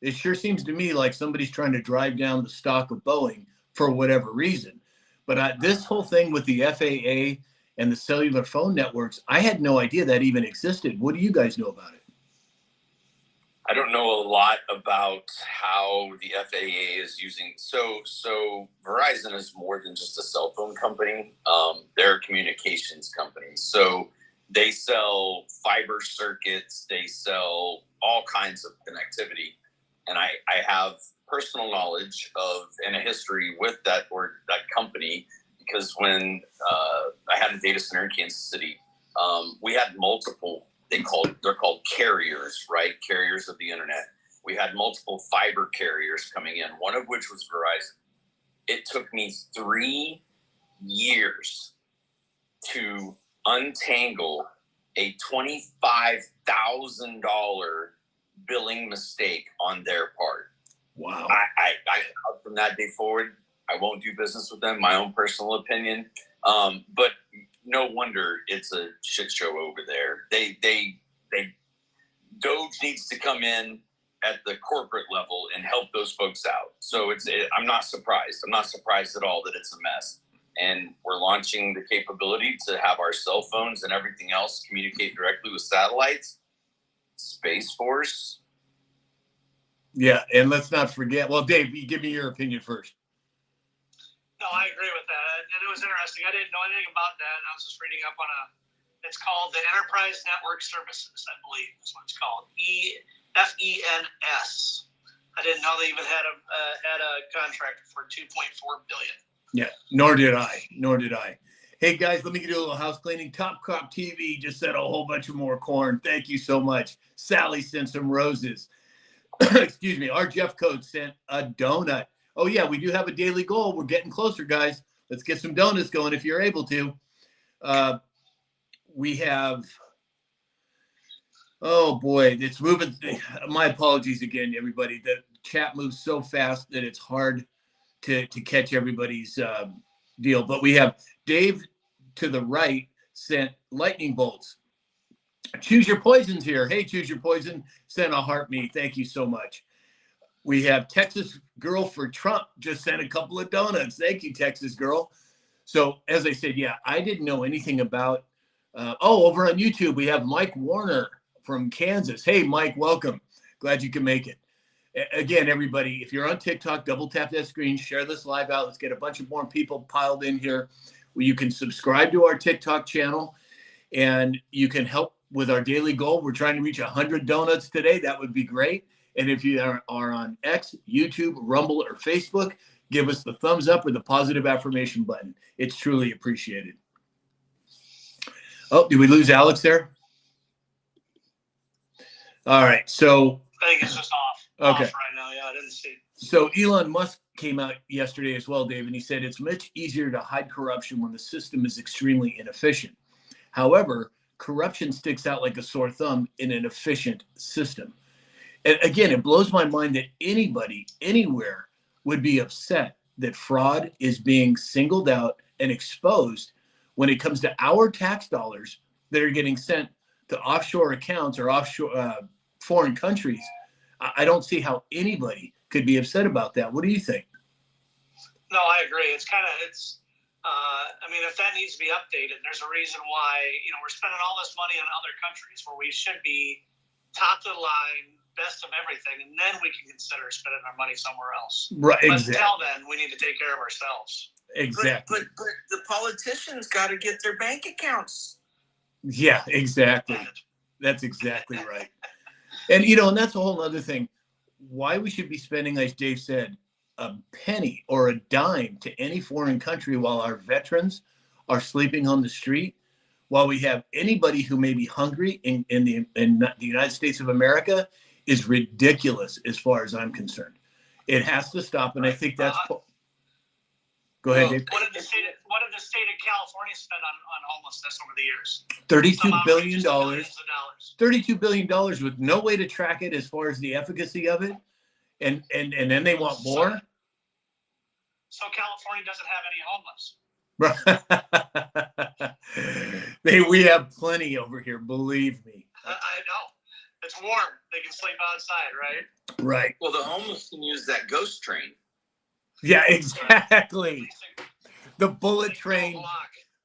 It sure seems to me like somebody's trying to drive down the stock of Boeing for whatever reason. But this whole thing with the FAA and the cellular phone networks, I had no idea that even existed. What do you guys know about it? I don't know a lot about how the FAA is using. So Verizon is more than just a cell phone company. They're a communications company. So they sell fiber circuits. They sell all kinds of connectivity. And I have personal knowledge of and a history with that company, because when I had a data center in Kansas City, we had multiple. They're called carriers, right? Carriers of the internet. We had multiple fiber carriers coming in, one of which was Verizon. It took me 3 years to untangle a $25,000 billing mistake on their part. Wow. I from that day forward, I won't do business with them, my own personal opinion. But no wonder it's a shit show over there. Doge needs to come in at the corporate level and help those folks out. So I'm not surprised. I'm not surprised at all that it's a mess. And we're launching the capability to have our cell phones and everything else communicate directly with satellites. Space Force. Yeah, and let's not forget. Well, Dave, you give me your opinion first. No, I agree with that. And it was interesting. I didn't know anything about that. And I was just reading up on it's called the Enterprise Network Services, I believe is what it's called. FENS. I didn't know they even had a contract for $2.4 billion. Yeah, nor did I. Hey guys, let me do a little house cleaning. Top Crop TV just sent a whole bunch of more corn. Thank you so much. Sally sent some roses. Excuse me. Our Jeff Code sent a donut. Oh yeah, we do have a daily goal. We're getting closer, guys. Let's get some donuts going if you're able to. We have, oh boy, it's moving. My apologies again, everybody. The chat moves so fast that it's hard to catch everybody's deal. But we have Dave to the right sent lightning bolts. Choose your poisons here. Hey, choose your poison. Sent a heart me. Thank you so much. We have Texas Girl for Trump just sent a couple of donuts. Thank you, Texas Girl. So as I said, yeah, I didn't know anything about. Over on YouTube, we have Mike Warner from Kansas. Hey, Mike, welcome. Glad you can make it. Again, everybody, if you're on TikTok, double tap that screen, share this live out. Let's get a bunch of more people piled in here. You can subscribe to our TikTok channel, and you can help with our daily goal. We're trying to reach 100 donuts today. That would be great. And if you are on X, YouTube, Rumble, or Facebook, give us the thumbs up or the positive affirmation button. It's truly appreciated. Oh, did we lose Alex there? All right. So I think it's just off. Okay. Off right now. Yeah, I didn't see. So Elon Musk came out yesterday as well, Dave, and he said it's much easier to hide corruption when the system is extremely inefficient. However, corruption sticks out like a sore thumb in an efficient system. And again, it blows my mind that anybody, anywhere, would be upset that fraud is being singled out and exposed when it comes to our tax dollars that are getting sent to offshore accounts or offshore foreign countries. I don't see how anybody could be upset about that. What do you think? No, I agree. I mean, if that needs to be updated, there's a reason why, we're spending all this money on other countries where we should be top of the line, best of everything, and then we can consider spending our money somewhere else. Right, But exactly. until then, we need to take care of ourselves. Exactly. But the politicians got to get their bank accounts. Yeah, exactly. That's exactly right. And, and that's a whole other thing. Why we should be spending, as Dave said, a penny or a dime to any foreign country while our veterans are sleeping on the street, while we have anybody who may be hungry in the United States of America, is ridiculous as far as I'm concerned. It has to stop, and I think that's. Go ahead, Dave. What did the state of California spend on homelessness over the years? $32 billion. Millions of dollars. $32 billion with no way to track it as far as the efficacy of it. And then they want more. So California doesn't have any homeless. We have plenty over here, believe me. I know. It's warm. They can sleep outside, right? Right. Well, the homeless can use that ghost train. Yeah, exactly. The bullet train.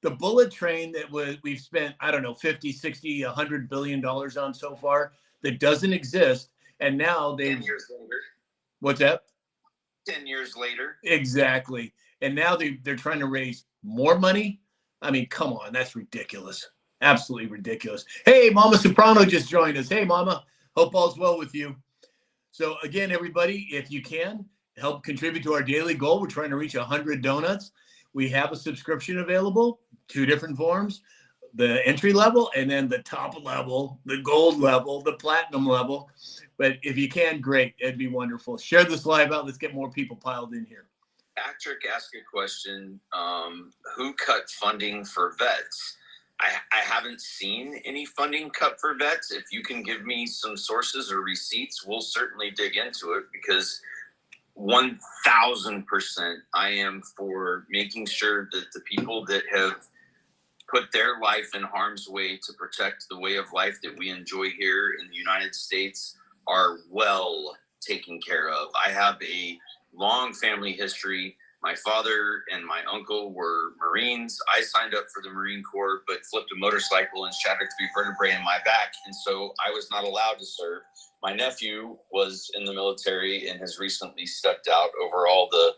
The bullet train that we've spent, I don't know, 50, 60, $100 billion on so far, that doesn't exist. And now 10 years later. What's that? 10 years later. Exactly. And now they're trying to raise more money. I mean, come on, that's ridiculous. Absolutely ridiculous. Hey, Mama Soprano just joined us. Hey, Mama. Hope all's well with you. So again, everybody, if you can help contribute to our daily goal, we're trying to reach 100 donuts. We have a subscription available, 2 different forms, the entry level and then the top level, the gold level, the platinum level. But if you can, great. It'd be wonderful. Share this live out. Let's get more people piled in here. Patrick asked a question. Who cut funding for vets? I haven't seen any funding cut for vets. If you can give me some sources or receipts, we'll certainly dig into it, because 1000% I am for making sure that the people that have put their life in harm's way to protect the way of life that we enjoy here in the United States are well taken care of. I have a long family history. My father and my uncle were Marines. I signed up for the Marine Corps, but flipped a motorcycle and shattered 3 vertebrae in my back. And so I was not allowed to serve. My nephew was in the military and has recently stepped out over all the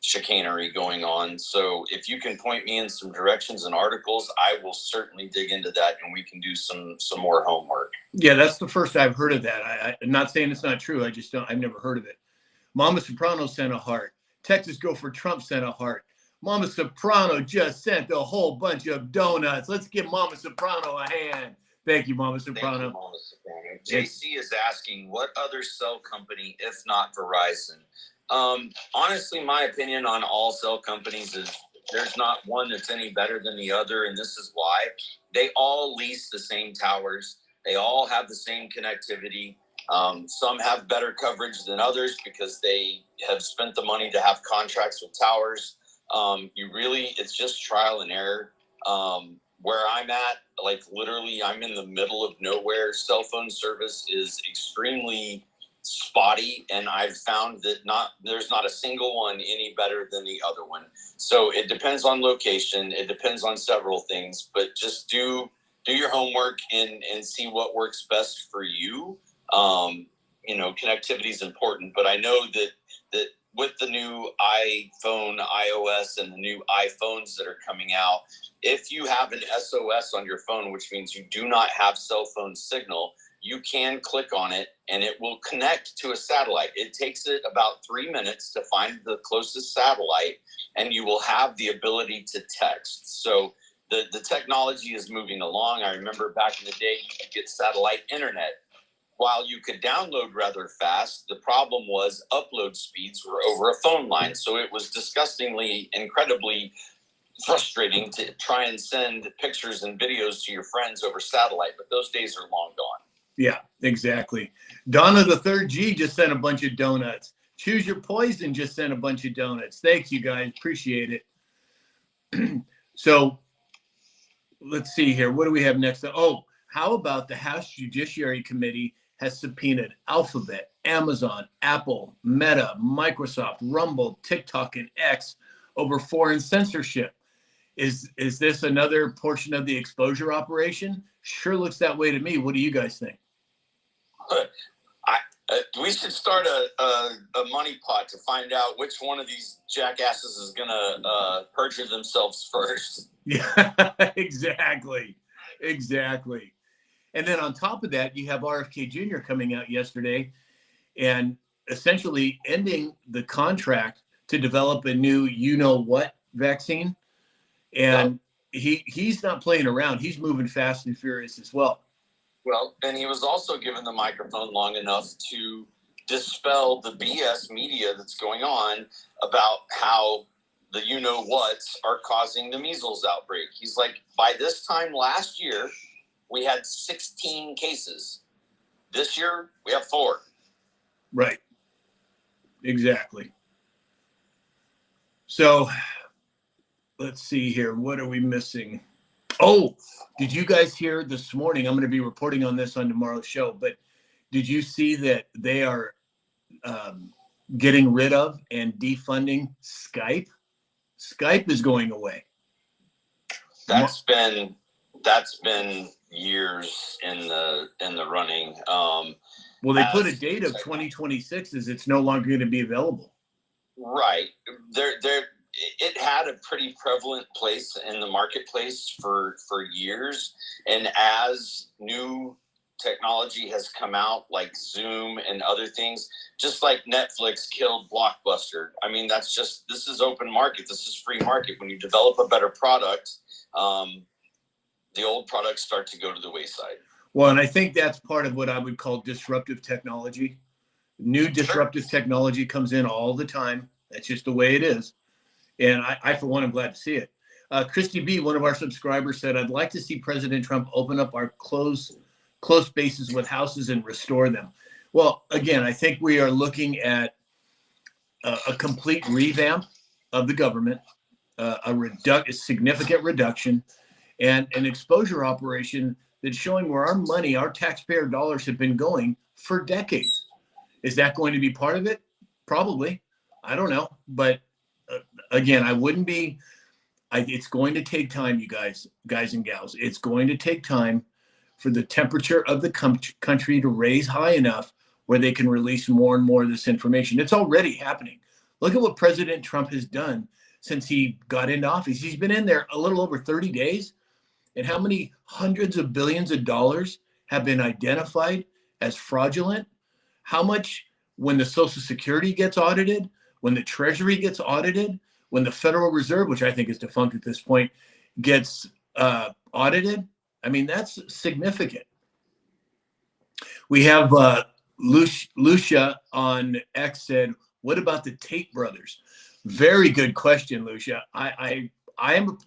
chicanery going on. So if you can point me in some directions and articles, I will certainly dig into that, and we can do some more homework. Yeah, that's the first I've heard of that. I'm not saying it's not true. I've never heard of it. Mama Soprano sent a heart. Texas Go for Trump sent a heart. Mama Soprano just sent a whole bunch of donuts. Let's give Mama Soprano a hand. Thank you, Mama Soprano. Thank you, Mama Soprano. JC is asking, what other cell company, if not Verizon? Honestly, my opinion on all cell companies is there's not one that's any better than the other, and this is why. They all lease the same towers. They all have the same connectivity. Some have better coverage than others because they have spent the money to have contracts with towers. It's just trial and error. Where I'm at, like literally I'm in the middle of nowhere. Cell phone service is extremely spotty, and I've found that there's not a single one any better than the other one. So it depends on location. It depends on several things, but just do your homework and see what works best for you. connectivity is important, but I know that with the new iPhone, iOS, and the new iPhones that are coming out, if you have an SOS on your phone, which means you do not have cell phone signal, you can click on it and it will connect to a satellite. It takes it about 3 minutes to find the closest satellite, and you will have the ability to text. So the technology is moving along. I remember back in the day, you could get satellite internet. While you could download rather fast, the problem was upload speeds were over a phone line. So it was disgustingly, incredibly frustrating to try and send pictures and videos to your friends over satellite, but those days are long gone. Yeah, exactly. Donna the third G just sent a bunch of donuts. Choose Your Poison just sent a bunch of donuts. Thanks, you guys. Appreciate it. So let's see here. What do we have next? Oh, how about the House Judiciary Committee has subpoenaed Alphabet, Amazon, Apple, Meta, Microsoft, Rumble, TikTok, and X over foreign censorship. Is this another portion of the exposure operation? Sure looks that way to me. What do you guys think? We should start a money pot to find out which one of these jackasses is going to perjure themselves first. Yeah, exactly. And then on top of that, you have RFK Jr. coming out yesterday and essentially ending the contract to develop a new you-know-what vaccine. And he's not playing around. He's moving fast and furious as well. Well, and he was also given the microphone long enough to dispel the BS media that's going on about how the you-know-whats are causing the measles outbreak. He's like, by this time last year, we had 16 cases. This year, we have 4. Right. Exactly. So let's see here. What are we missing? Oh, did you guys hear this morning? I'm going to be reporting on this on tomorrow's show, but did you see that they are getting rid of and defunding Skype? Skype is going away. That's been years in the running. Well, they put a date of 2026 as it's no longer going to be available. Right. It had a pretty prevalent place in the marketplace for years. And as new technology has come out, like Zoom and other things, just like Netflix killed Blockbuster. I mean, this is open market. This is free market. When you develop a better product, the old products start to go to the wayside. Well, and I think that's part of what I would call disruptive technology. New disruptive technology comes in all the time. That's just the way it is. And I for one, am glad to see it. Christy B, one of our subscribers, said, I'd like to see President Trump open up our close spaces with houses and restore them. Well, again, I think we are looking at a complete revamp of the government, a significant reduction, and an exposure operation that's showing where our money, our taxpayer dollars have been going for decades. Is that going to be part of it? Probably. I don't know. But again, I wouldn't be, it's going to take time, you guys and gals. It's going to take time for the temperature of the country to raise high enough where they can release more and more of this information. It's already happening. Look at what President Trump has done since he got into office. He's been in there a little over 30 days. And how many hundreds of billions of dollars have been identified as fraudulent? How much when the Social Security gets audited, when the Treasury gets audited, when the Federal Reserve, which I think is defunct at this point, gets audited? I mean, that's significant. We have Lucia on X said, what about the Tate brothers? Very good question, Lucia. I am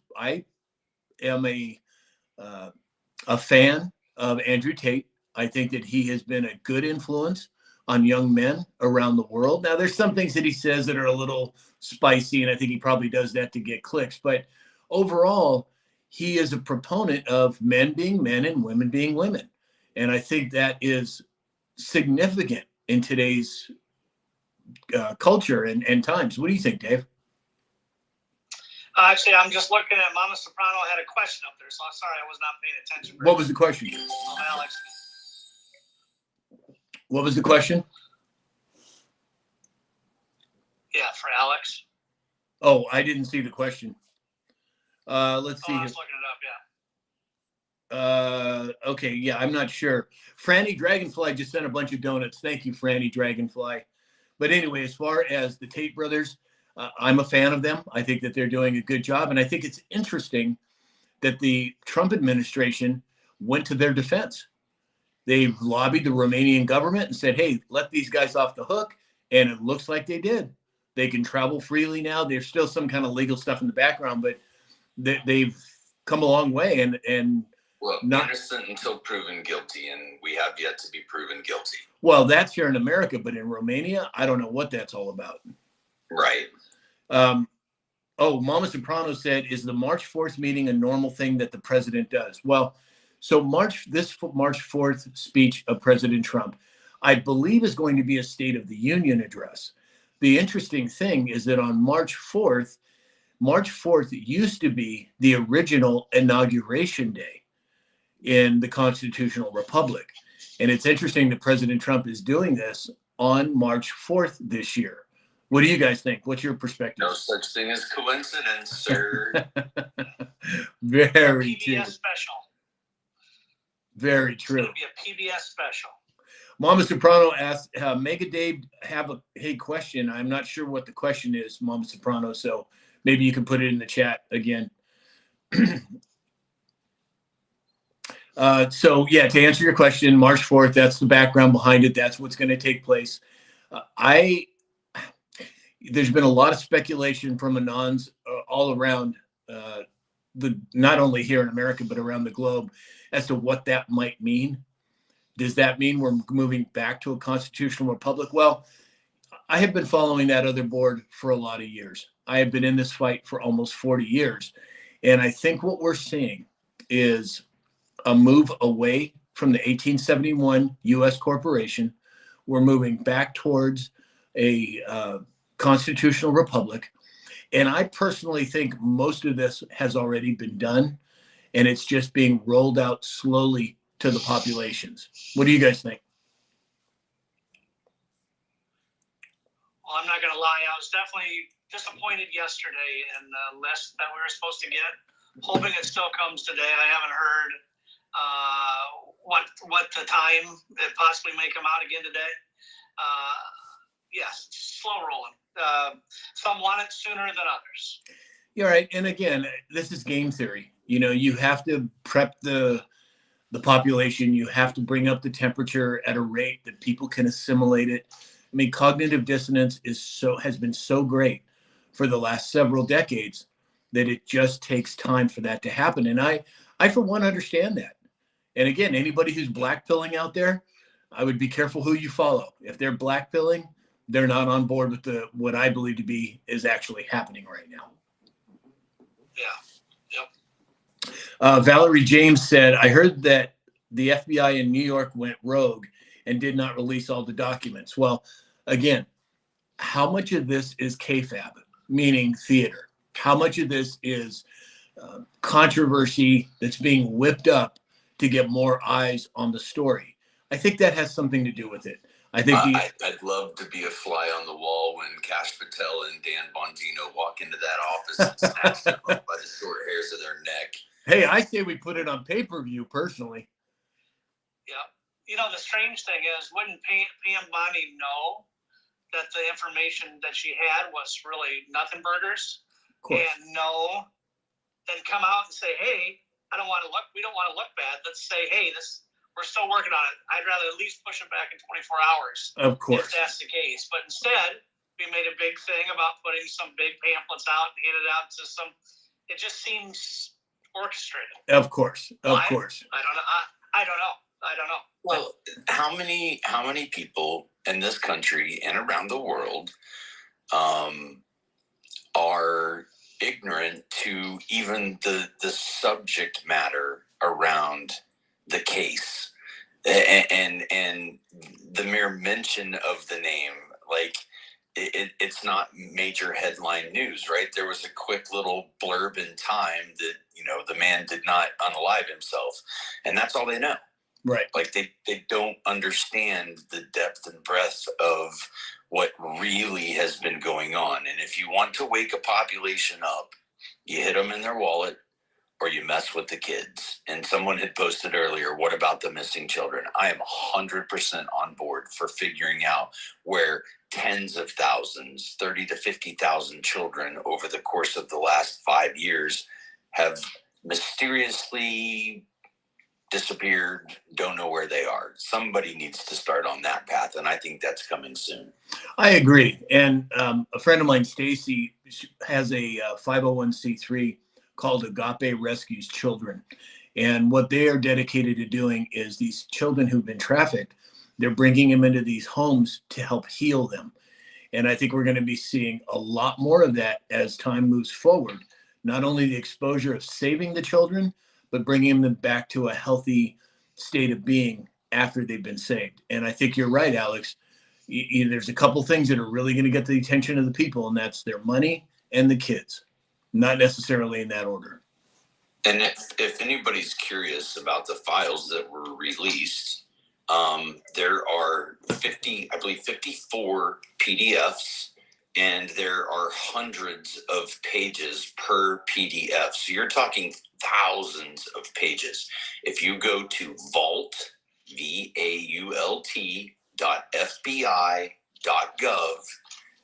a fan of Andrew Tate. I think that he has been a good influence on young men around the world. Now, there's some things that he says that are a little spicy, and I think he probably does that to get clicks. But overall, he is a proponent of men being men and women being women. And I think that is significant in today's culture and times. What do you think, Dave? Actually, I'm just looking at Mama Soprano had a question up there, so I'm sorry I was not paying attention. What was the question? Oh, Alex. What was the question? Yeah, for Alex. Oh, I didn't see the question. Let's see I here. was looking it up. Yeah. Okay, yeah, I'm not sure. Franny Dragonfly just sent a bunch of donuts. Thank you, Franny Dragonfly. But anyway, as far as the Tate brothers, I'm a fan of them. I think that they're doing a good job, and I think it's interesting that the Trump administration went to their defense. They've lobbied the Romanian government and said, "Hey, let these guys off the hook," and it looks like they did. They can travel freely now. There's still some kind of legal stuff in the background, but they've come a long way, and Well, not innocent until proven guilty, and we have yet to be proven guilty. well. That's here in America, but in Romania, I don't know what that's all about. Right. Oh, Mama Soprano said, "Is the March 4th meeting a normal thing that the president does?" Well, so March 4th speech of President Trump, I believe, is going to be a State of the Union address. The interesting thing is that on March 4th used to be the original inauguration day in the constitutional republic. And it's interesting that President Trump is doing this on March 4th this year. What do you guys think? What's your perspective? No such thing as coincidence, sir. Very PBS true. special. Very It's true. going to be a PBS special. Mama Soprano asked, Mega Dave have a question. I'm not sure what the question is, Mama Soprano, so maybe you can put it in the chat again. So yeah, to answer your question, March 4th, that's the background behind it. That's what's going to take place. There's been a lot of speculation from Anons all around not only here in America, but around the globe as to what that might mean. Does that mean we're moving back to a constitutional republic? Well, I have been following that other board for a lot of years. I have been in this fight for almost 40 years. And I think what we're seeing is a move away from the 1871 U.S. corporation. We're moving back towards a constitutional republic. And I personally think most of this has already been done, and it's just being rolled out slowly to the populations. What do you guys think? Well, I'm not going to lie. I was definitely disappointed yesterday in the list that we were supposed to get. Hoping it still comes today. I haven't heard what the time it possibly may come out again today. Yes, slow rolling. Some want it sooner than others. You're right. And again, this is game theory. You know, you have to prep the population. You have to bring up the temperature at a rate that people can assimilate it. I mean, cognitive dissonance has been so great for the last several decades that it just takes time for that to happen. And I for one understand that. And again, anybody who's blackpilling out there, I would be careful who you follow. If they're blackpilling, they're not on board with what I believe to be is actually happening right now. Yeah. Yep. Valerie James said, "I heard that the FBI in New York went rogue and did not release all the documents." Well, again, how much of this is kayfabe, meaning theater? How much of this is controversy that's being whipped up to get more eyes on the story? I think that has something to do with it. I think I'd love to be a fly on the wall when Kash Patel and Dan Bongino walk into that office and snatch them up by the short hairs of their neck. Hey, I say we put it on pay-per-view personally. Yeah. You know, the strange thing is, wouldn't Pam Bondi know that the information that she had was really nothing burgers? And come out and say, hey, we don't want to look bad. Let's say, hey, we're still working on it. I'd rather at least push it back in 24 hours. Of course. If that's the case. But instead, we made a big thing about putting some big pamphlets out and handed out to some. It just seems orchestrated. Of course. Of course. I don't know. Well, how many people in this country and around the world are ignorant to even the subject matter around the case and the mere mention of the name, like it's not major headline news, right? There was a quick little blurb in Time that, the man did not unalive himself, and that's all they know. Right. Like they don't understand the depth and breadth of what really has been going on. And if you want to wake a population up, you hit them in their wallet or you mess with the kids. And someone had posted earlier, what about the missing children? I am 100% on board for figuring out where tens of thousands, 30 to 50,000 children over the course of the last 5 years have mysteriously disappeared, don't know where they are. Somebody needs to start on that path, and I think that's coming soon. I agree. And a friend of mine, Stacy, has a 501c3 called Agape Rescues Children. And what they are dedicated to doing is these children who've been trafficked, they're bringing them into these homes to help heal them. And I think we're going to be seeing a lot more of that as time moves forward. Not only the exposure of saving the children, but bringing them back to a healthy state of being after they've been saved. And I think you're right, Alex. There's a couple things that are really going to get the attention of the people, and that's their money and the kids, not necessarily in that order. And if anybody's curious about the files that were released, there are 54 PDFs, and there are hundreds of pages per PDF. So you're talking thousands of pages. If you go to vault, vault.fbi.gov,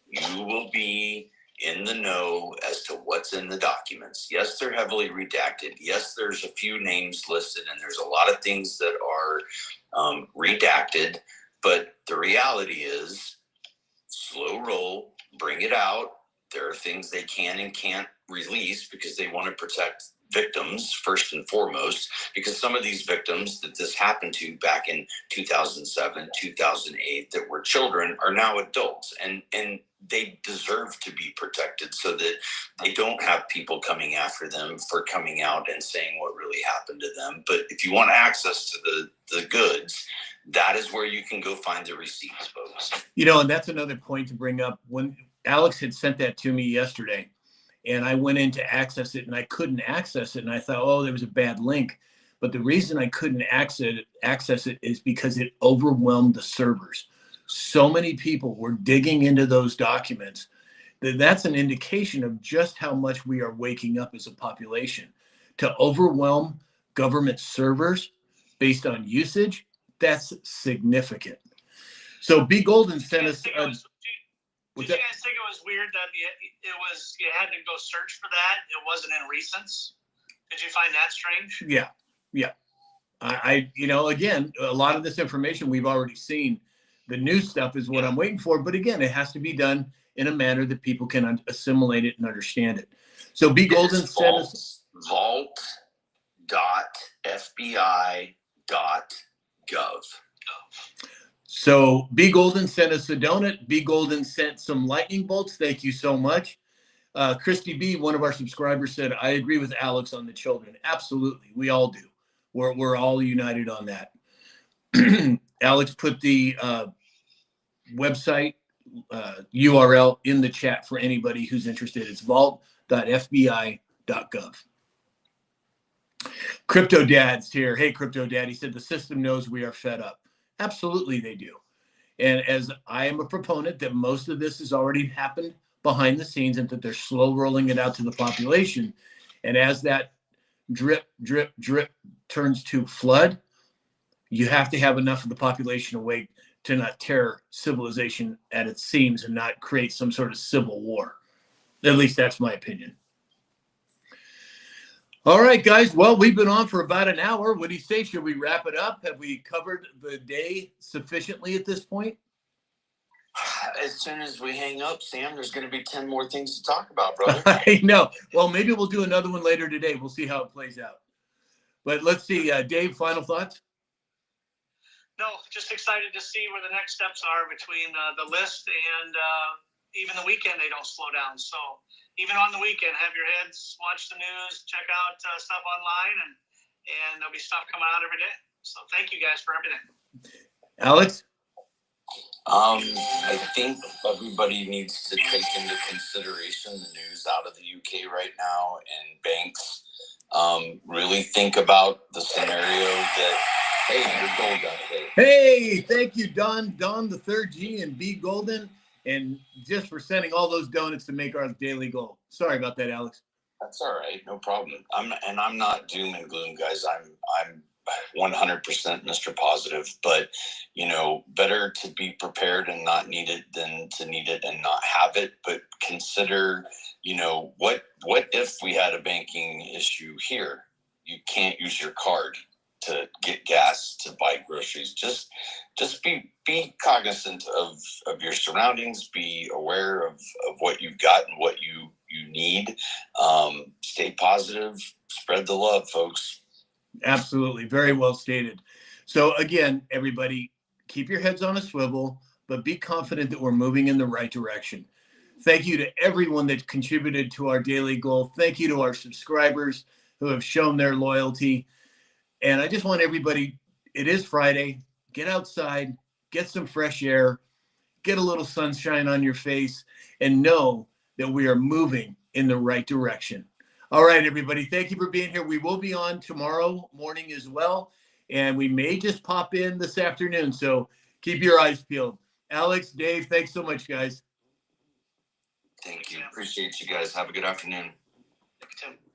you will be in the know as to what's in the documents. Yes, they're heavily redacted. Yes, there's a few names listed, and there's a lot of things that are redacted. But the reality is, slow roll, bring it out. There are things they can and can't release because they want to protect victims first and foremost, because some of these victims that this happened to back in 2007, 2008, that were children, are now adults, and they deserve to be protected so that they don't have people coming after them for coming out and saying what really happened to them. But if you want access to the goods, that is where you can go find the receipts, folks. And that's another point to bring up. When Alex had sent that to me yesterday, and I went in to access it, and I couldn't access it, and I thought, oh, there was a bad link. But the reason I couldn't access it is because it overwhelmed the servers. So many people were digging into those documents. That's an indication of just how much we are waking up as a population. To overwhelm government servers based on usage, that's significant. So B. Golden sent us. Did you guys think it was weird that you had to go search for that? It wasn't in recents. Did you find that strange? Yeah. I again, a lot of this information we've already seen. The new stuff is what I'm waiting for. But again, it has to be done in a manner that people can assimilate it and understand it. So B. Golden sent us vault.fbi.gov. So B. Golden sent us a donut. B. Golden sent some lightning bolts. Thank you so much. Christy B., one of our subscribers, said, I agree with Alex on the children. Absolutely. We all do. We're all united on that. Alex put the website URL in the chat for anybody who's interested. It's vault.fbi.gov. Crypto Dad's here. Hey, Crypto Dad. He said the system knows we are fed up. Absolutely, they do. And as I am a proponent that most of this has already happened behind the scenes and that they're slow rolling it out to the population. And as that drip, drip, drip turns to flood, you have to have enough of the population awake to not tear civilization at its seams and not create some sort of civil war. At least that's my opinion. All right, guys. Well, we've been on for about an hour. What do you say? Should we wrap it up? Have we covered the day sufficiently at this point? As soon as we hang up, Sam, there's going to be 10 more things to talk about, brother. I know. Well, maybe we'll do another one later today. We'll see how it plays out. But let's see. Dave, final thoughts? No, just excited to see where the next steps are between the list and even the weekend. They don't slow down. So even on the weekend, have your heads, watch the news, check out stuff online, and there'll be stuff coming out every day. So thank you guys for everything. Alex? I think everybody needs to take into consideration the news out of the UK right now, and banks really think about the scenario that Hey, you're gold that day. Hey, thank you, Don. Don, the third G, and B Golden, and just for sending all those donuts to make our daily goal. Sorry about that, Alex. That's all right, no problem. I'm not doom and gloom, guys. I'm 100% Mr. Positive, but you know, better to be prepared and not need it than to need it and not have it. But consider, you know, what if we had a banking issue here? You can't use your card to get gas, to buy groceries. Just be cognizant of your surroundings, be aware of what you've got and what you need. Stay positive, spread the love, folks. Absolutely. Very well stated. So again, everybody, keep your heads on a swivel, but be confident that we're moving in the right direction. Thank you to everyone that contributed to our daily goal. Thank you to our subscribers who have shown their loyalty. And I just want everybody, it is Friday, get outside, get some fresh air, get a little sunshine on your face, and know that we are moving in the right direction. All right, everybody, thank you for being here. We will be on tomorrow morning as well, and we may just pop in this afternoon, so keep your eyes peeled. Alex, Dave, thanks so much, guys. Thank you. Appreciate you guys. Have a good afternoon. Thank you, Tim.